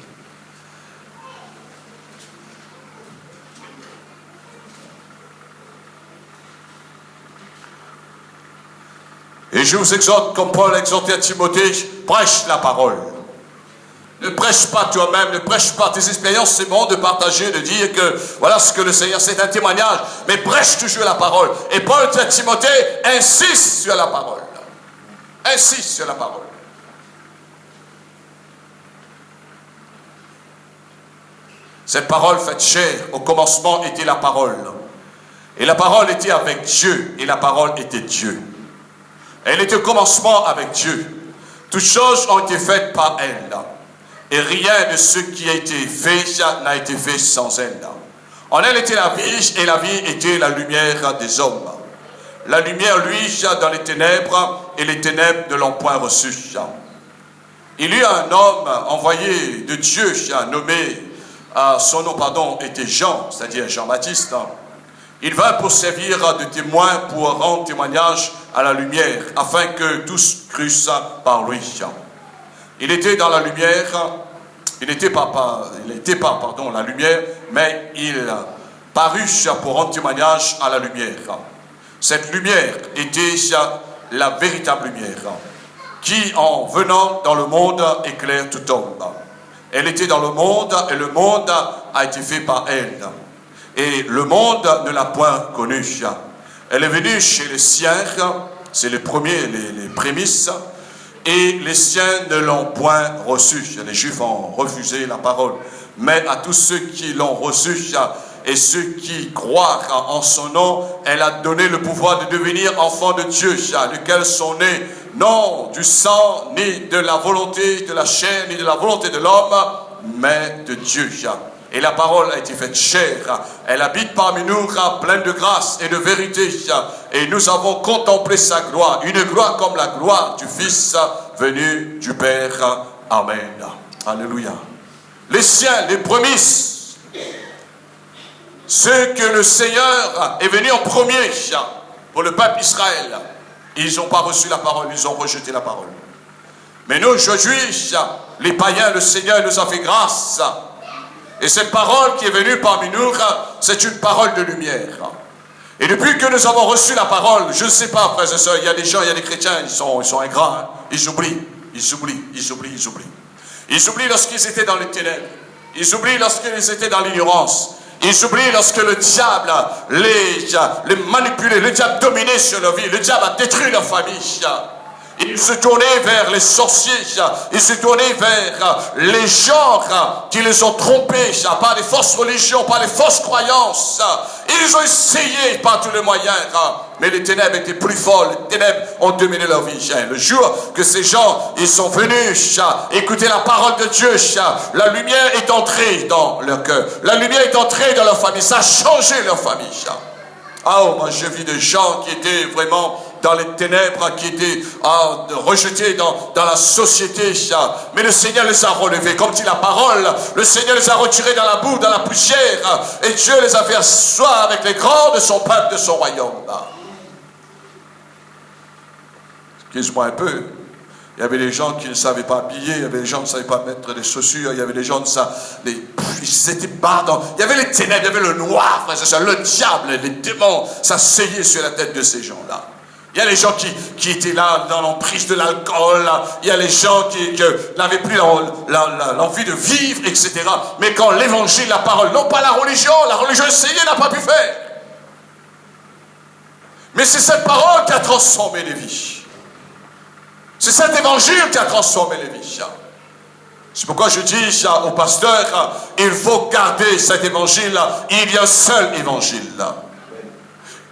Et je vous exhorte, comme Paul a exhorté à Timothée, prêche la parole. Ne prêche pas toi-même, ne prêche pas tes expériences, c'est bon de partager, de dire que voilà ce que le Seigneur, c'est un témoignage, mais prêche toujours la parole. Et Paul dit à Timothée, insiste sur la parole. Insiste sur la parole. Cette parole faite chair, au commencement était la parole. Et la parole était avec Dieu, et la parole était Dieu. Elle était au commencement avec Dieu. Toutes choses ont été faites par elle. Et rien de ce qui a été fait n'a été fait sans elle. En elle était la vie, et la vie était la lumière des hommes. La lumière, lui, dans les ténèbres, et les ténèbres ne l'ont point reçu. Il y eut un homme envoyé de Dieu, nommé, son nom, était Jean, c'est-à-dire Jean-Baptiste. Il vint pour servir de témoin, pour rendre témoignage à la lumière, afin que tous crussent par lui. Il était dans la lumière, il n'était pas la lumière, mais il parut pour rendre témoignage à la lumière. Cette lumière était la véritable lumière, qui en venant dans le monde éclaire tout homme. Elle était dans le monde, et le monde a été fait par elle. Et le monde ne l'a point connue. Elle est venue chez les siens, c'est les premiers, les prémices, et les siens ne l'ont point reçue. Les Juifs ont refusé la parole. Mais à tous ceux qui l'ont reçue et ceux qui croient en son nom, elle a donné le pouvoir de devenir enfants de Dieu, lesquels sont nés non du sang, ni de la volonté de la chair, ni de la volonté de l'homme, mais de Dieu. Et la parole a été faite chair. Elle habite parmi nous, pleine de grâce et de vérité. Et nous avons contemplé sa gloire. Une gloire comme la gloire du Fils venu du Père. Amen. Alléluia. Les siens, les prémices. Ceux que le Seigneur est venu en premier pour le peuple Israël. Ils n'ont pas reçu la parole, ils ont rejeté la parole. Mais nous, aujourd'hui, les païens, le Seigneur nous a fait grâce. Et cette parole qui est venue parmi nous, c'est une parole de lumière. Et depuis que nous avons reçu la parole, je ne sais pas, frères et sœurs, il y a des gens, il y a des chrétiens, ils sont ingrats, ils oublient. Ils oublient lorsqu'ils étaient dans les ténèbres. Ils oublient lorsqu'ils étaient dans l'ignorance. Ils oublient lorsque le diable les manipulait, le diable dominait sur leur vie, le diable a détruit leur famille. Ils se tournaient vers les sorciers, ils se tournaient vers les gens qui les ont trompés par les fausses religions, par les fausses croyances. Ils ont essayé par tous les moyens, mais les ténèbres étaient plus fortes, les ténèbres ont dominé leur vie. Le jour que ces gens, ils sont venus écouter la parole de Dieu, la lumière est entrée dans leur cœur, la lumière est entrée dans leur famille, ça a changé leur famille. Oh, moi je vis des gens qui étaient vraiment dans les ténèbres, qui étaient rejetés dans la société. Mais le Seigneur les a relevés. Comme dit la parole, le Seigneur les a retirés dans la boue, dans la poussière. Et Dieu les a fait asseoir avec les grands de son peuple, de son royaume. Excuse-moi un peu. Il y avait des gens qui ne savaient pas habiller, il y avait des gens qui ne savaient pas mettre des chaussures, il y avait des gens ils étaient bas il y avait les ténèbres, il y avait le noir, frère, c'est ça, le diable, les démons s'asseyaient sur la tête de ces gens-là. Il y a les gens qui étaient là dans l'emprise de l'alcool, il y a les gens qui n'avaient plus l'envie de vivre, etc. Mais quand l'évangile, la parole, non pas la religion essayée n'a pas pu faire. Mais c'est cette parole qui a transformé les vies. C'est cet évangile qui a transformé les vies. C'est pourquoi je dis au pasteur, il faut garder cet évangile. Il y a un seul évangile.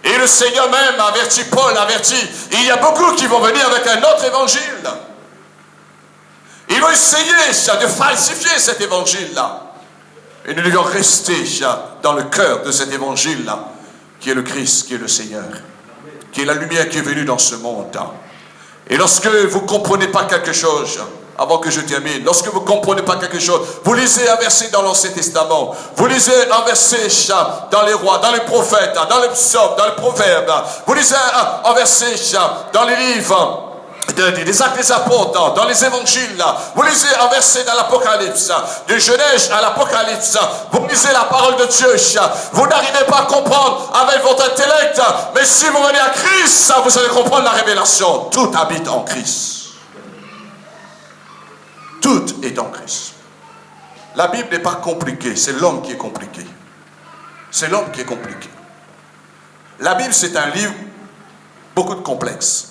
Et le Seigneur même avertit Paul, il y a beaucoup qui vont venir avec un autre évangile. Ils vont essayer de falsifier cet évangile-là. Et nous devons rester dans le cœur de cet évangile-là, qui est le Christ, qui est le Seigneur, qui est la lumière qui est venue dans ce monde. Et lorsque vous ne comprenez pas quelque chose, avant que je termine, lorsque vous ne comprenez pas quelque chose, vous lisez un verset dans l'Ancien Testament, vous lisez un verset dans les rois, dans les prophètes, dans les psaumes, dans les proverbes, vous lisez un verset dans les livres des actes des apôtres, dans les évangiles, vous lisez un verset dans l'Apocalypse, de Genèse à l'Apocalypse, vous lisez la parole de Dieu, vous n'arrivez pas à comprendre avec votre intellect, mais si vous venez à Christ, vous allez comprendre la révélation. Tout habite en Christ. Tout est en Christ. La Bible n'est pas compliquée, c'est l'homme qui est compliqué. C'est l'homme qui est compliqué. La Bible, c'est un livre beaucoup de complexe.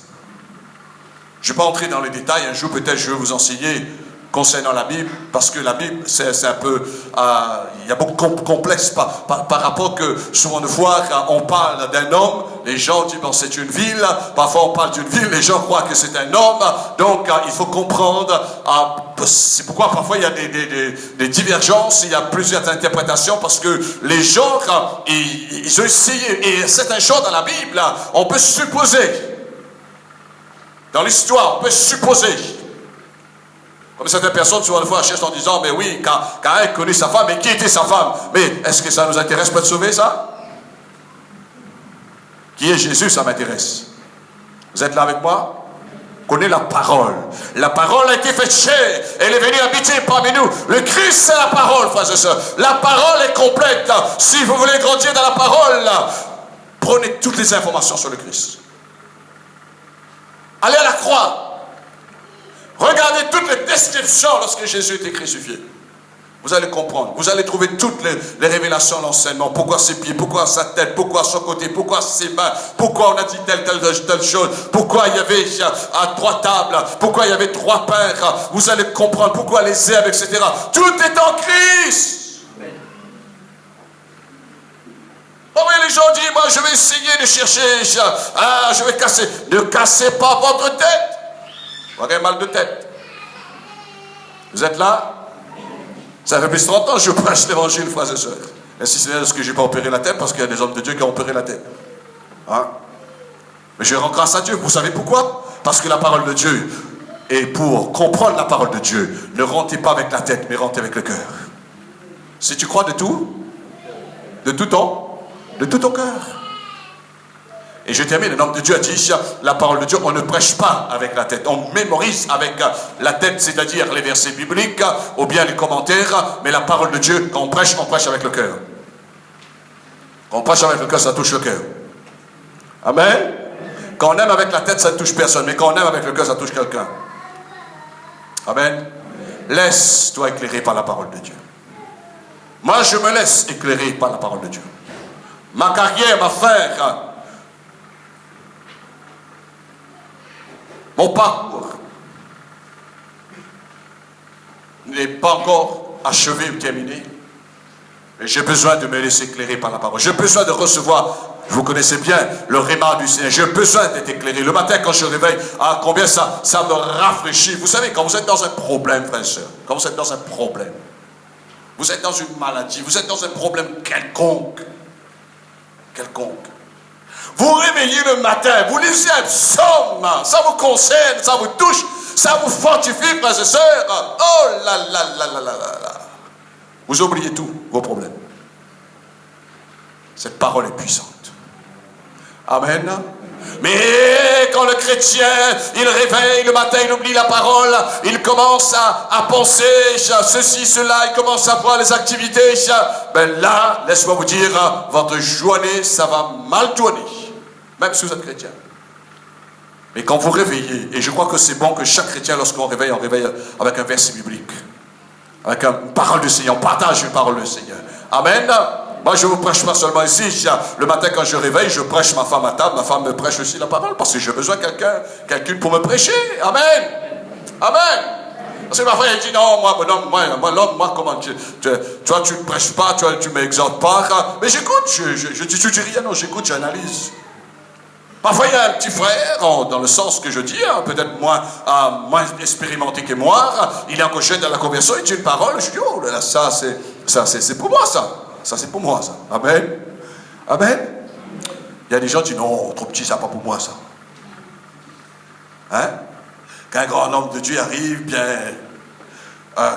Je ne vais pas entrer dans les détails, un jour peut-être je vais vous enseigner concernant la Bible, parce que la Bible, c'est un peu, il y a beaucoup de complexes par rapport que souvent de fois, quand on parle d'un homme, les gens disent, bon, c'est une ville, parfois on parle d'une ville, les gens croient que c'est un homme, donc il faut comprendre, c'est pourquoi parfois il y a des divergences, il y a plusieurs interprétations, parce que les gens, ils ont essayé, et certaines choses dans la Bible, on peut supposer. Dans l'histoire, on peut supposer. Comme certaines personnes, souvent, une fois, cherchent en disant, mais oui, quand elle connaît sa femme, mais qui était sa femme? Mais est-ce que ça nous intéresse pour être sauvé, ça? Qui est Jésus, ça m'intéresse. Vous êtes là avec moi? Connaissez la parole. La parole a été faite chair. Elle est venue habiter parmi nous. Le Christ, c'est la parole, frères et sœurs. La parole est complète. Si vous voulez grandir dans la parole, prenez toutes les informations sur le Christ. Allez à la croix. Regardez toutes les descriptions lorsque Jésus était crucifié. Vous allez comprendre. Vous allez trouver toutes les révélations, l'enseignement. Pourquoi ses pieds, pourquoi sa tête, pourquoi son côté, pourquoi ses mains, pourquoi on a dit telle chose, pourquoi il y avait 3 tables, pourquoi il y avait 3 pains. Vous allez comprendre pourquoi les herbes, etc. Tout est en Christ. Oh oui, les gens disent, moi je vais essayer de chercher, je vais casser. Ne cassez pas votre tête. Vous avez mal de tête. Vous êtes là? Ça fait plus de 30 ans que je prêche l'évangile, frères et sœurs. Et si c'est là ce que je n'ai pas opéré la tête, parce qu'il y a des hommes de Dieu qui ont opéré la tête. Hein? Mais je rends grâce à Dieu. Vous savez pourquoi? Parce que la parole de Dieu, et pour comprendre la parole de Dieu, ne rentrez pas avec la tête, mais rentrez avec le cœur. Si tu crois de tout ton cœur. Et je termine, l'homme de Dieu a dit, la parole de Dieu, on ne prêche pas avec la tête. On mémorise avec la tête, c'est-à-dire les versets bibliques, ou bien les commentaires, mais la parole de Dieu, quand on prêche avec le cœur. Quand on prêche avec le cœur, ça touche le cœur. Amen. Quand on aime avec la tête, ça ne touche personne, mais quand on aime avec le cœur, ça touche quelqu'un. Amen. Laisse-toi éclairer par la parole de Dieu. Moi, je me laisse éclairer par la parole de Dieu. Ma carrière, ma frère, mon parcours n'est pas encore achevé ou terminé. Mais j'ai besoin de me laisser éclairer par la parole. J'ai besoin de recevoir, vous connaissez bien le réma du Seigneur. J'ai besoin d'être éclairé. Le matin, quand je réveille, combien ça me rafraîchit. Vous savez, quand vous êtes dans un problème, frères et sœurs, quand vous êtes dans un problème, vous êtes dans une maladie, vous êtes dans un problème quelconque. Vous réveillez le matin, vous lisez un psaume, ça vous concerne, ça vous touche, ça vous fortifie, frères et sœurs. Oh là là là là là là. Vous oubliez tous vos problèmes. Cette parole est puissante. Amen. Mais quand le chrétien, il réveille le matin, il oublie la parole, il commence à penser ceci, cela, il commence à voir les activités, ben là, laisse-moi vous dire, votre journée, ça va mal tourner, même si vous êtes chrétien. Mais quand vous réveillez, et je crois que c'est bon que chaque chrétien, lorsqu'on réveille, on réveille avec un verset biblique, avec une parole du Seigneur, on partage une parole du Seigneur. Amen. Moi, je ne vous prêche pas seulement ici. Le matin, quand je réveille, je prêche ma femme à table. Ma femme me prêche aussi la parole parce que j'ai besoin de quelqu'un pour me prêcher. Amen. Amen. Parce que ma femme, elle dit, non, moi, comment tu ne prêches pas, tu ne m'exhortes pas. Mais j'écoute, je dis rien, non, j'écoute, j'analyse. Parfois, il y a un petit frère, dans le sens que je dis, peut-être moins expérimenté que moi. Il est encore jeune dans la conversion, il dit une parole. Je dis, oh là là, ça, c'est pour moi, ça. Ça, c'est pour moi, ça. Amen. Amen. Il y a des gens qui disent, non, trop petit, ça, pas pour moi, ça. Hein? Qu'un grand homme de Dieu arrive, bien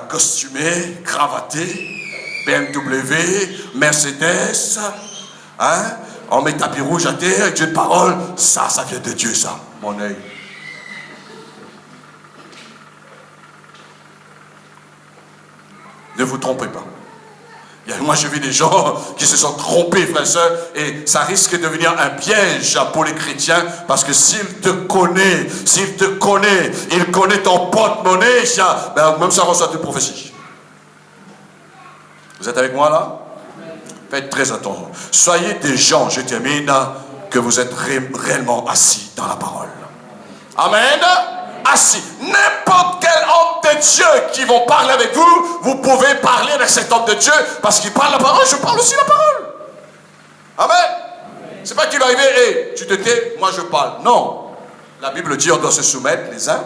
costumé, cravaté, BMW, Mercedes, hein? On met tapis rouge à terre avec Dieu de parole, ça vient de Dieu, ça, mon œil. Ne vous trompez pas. Moi, j'ai vu des gens qui se sont trompés, frères et sœurs, et ça risque de devenir un piège pour les chrétiens, parce que s'il te connaît, il connaît ton porte-monnaie, ben, même ça reçoit une prophétie. Vous êtes avec moi là? Faites très attention. Soyez des gens, je termine, que vous êtes réellement assis dans la parole. Amen. Assis. N'importe quel homme de Dieu qui va parler avec vous, vous pouvez parler avec cet homme de Dieu parce qu'il parle la parole, je parle aussi la parole. Amen. C'est pas qu'il va arriver, hey, tu te tais, moi je parle. Non. La Bible dit on doit se soumettre les uns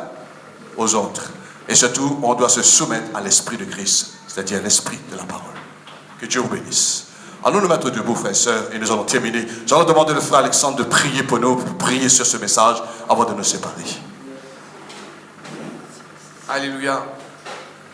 aux autres. Et surtout, on doit se soumettre à l'esprit de Christ, c'est-à-dire l'esprit de la parole. Que Dieu vous bénisse. Allons nous mettre debout, frères et sœurs, et nous allons terminer. Nous allons demander le frère Alexandre de prier pour nous, prier sur ce message avant de nous séparer. Alléluia.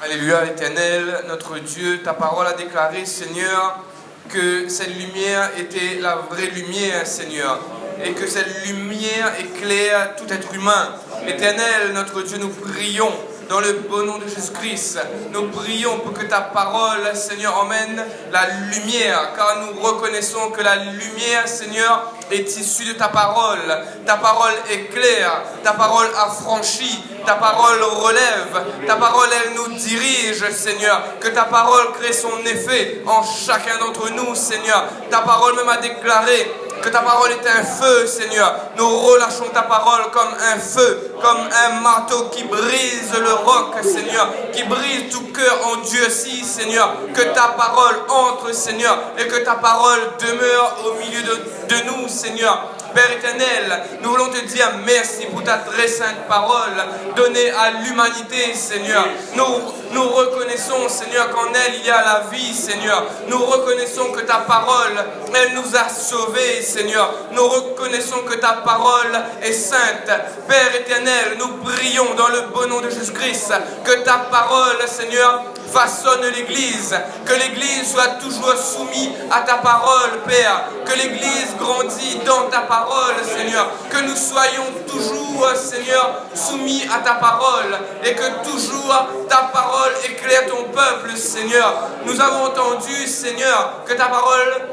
Alléluia, l'Éternel, notre Dieu, ta parole a déclaré, Seigneur, que cette lumière était la vraie lumière, Seigneur, et que cette lumière éclaire tout être humain. L'Éternel, notre Dieu, nous prions dans le beau nom de Jésus-Christ. Nous prions pour que ta parole, Seigneur, emmène la lumière, car nous reconnaissons que la lumière, Seigneur, est issue de ta parole. Ta parole éclaire, ta parole affranchit, ta parole relève, ta parole, elle nous dirige, Seigneur. Que ta parole crée son effet en chacun d'entre nous, Seigneur. Ta parole même a déclaré que ta parole est un feu, Seigneur. Nous relâchons ta parole comme un feu, comme un marteau qui brise le roc, Seigneur, qui brise tout cœur endurci, Seigneur. Que ta parole entre, Seigneur, et que ta parole demeure au milieu de nous, Seigneur. Père éternel, nous voulons te dire merci pour ta très sainte parole donnée à l'humanité, Seigneur. Nous reconnaissons, Seigneur, qu'en elle il y a la vie, Seigneur. Nous reconnaissons que ta parole, elle nous a sauvés, Seigneur. Nous reconnaissons que ta parole est sainte. Père éternel, nous prions dans le beau nom de Jésus-Christ que ta parole, Seigneur, façonne l'Église, que l'Église soit toujours soumise à ta parole, Père, que l'Église grandisse dans ta parole, Seigneur, que nous soyons toujours, Seigneur, soumis à ta parole, et que toujours ta parole éclaire ton peuple, Seigneur. Nous avons entendu, Seigneur, que ta parole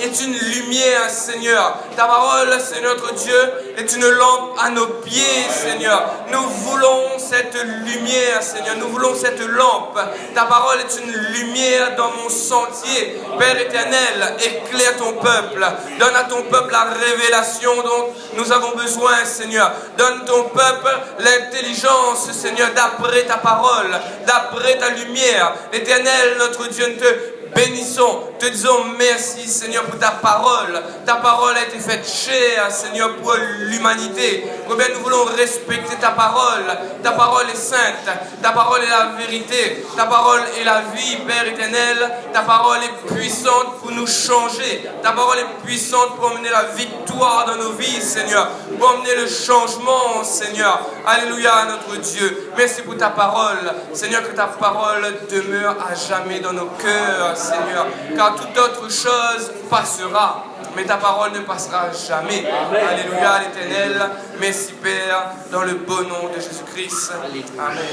est une lumière, Seigneur. Ta parole, Seigneur notre Dieu, est une lampe à nos pieds, Seigneur. Nous voulons cette lumière, Seigneur. Nous voulons cette lampe. Ta parole est une lumière dans mon sentier. Père éternel, éclaire ton peuple. Donne à ton peuple la révélation dont nous avons besoin, Seigneur. Donne ton peuple l'intelligence, Seigneur, d'après ta parole, d'après ta lumière. Éternel, notre Dieu, nous te bénissons, te disons merci, Seigneur, pour ta parole. Ta parole a été faite chère, Seigneur, pour l'humanité. Combien nous voulons respecter ta parole. Ta parole est sainte. Ta parole est la vérité. Ta parole est la vie, Père éternel. Ta parole est puissante pour nous changer. Ta parole est puissante pour emmener la victoire dans nos vies, Seigneur. Pour emmener le changement, Seigneur. Alléluia, notre Dieu. Merci pour ta parole. Seigneur, que ta parole demeure à jamais dans nos cœurs, Seigneur, car toute autre chose passera, mais ta parole ne passera jamais. Amen. Alléluia, l'Éternel. Merci, Père, dans le beau nom de Jésus-Christ. Amen.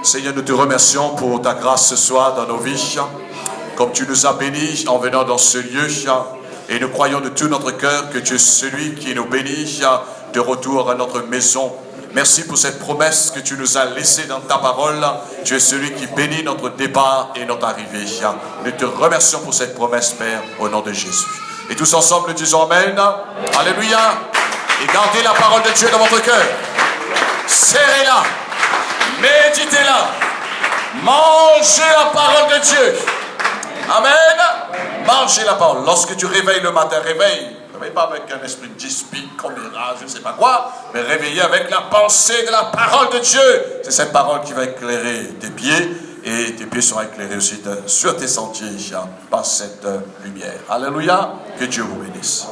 Seigneur, nous te remercions pour ta grâce ce soir dans nos vies, comme tu nous as bénis en venant dans ce lieu, et nous croyons de tout notre cœur que tu es celui qui nous bénit de retour à notre maison. Merci pour cette promesse que tu nous as laissée dans ta parole. Tu es celui qui bénit notre départ et notre arrivée. Nous te remercions pour cette promesse, Père, au nom de Jésus. Et tous ensemble, nous disons Amen. Alléluia. Et gardez la parole de Dieu dans votre cœur. Serrez-la. Méditez-la. Mangez la parole de Dieu. Amen. Mangez la parole. Lorsque tu réveilles le matin, réveille pas avec un esprit de dispute, commérage, je ne sais pas quoi, mais réveillez avec la pensée de la parole de Dieu. C'est cette parole qui va éclairer tes pieds, et tes pieds seront éclairés aussi sur tes sentiers par cette lumière. Alléluia, que Dieu vous bénisse.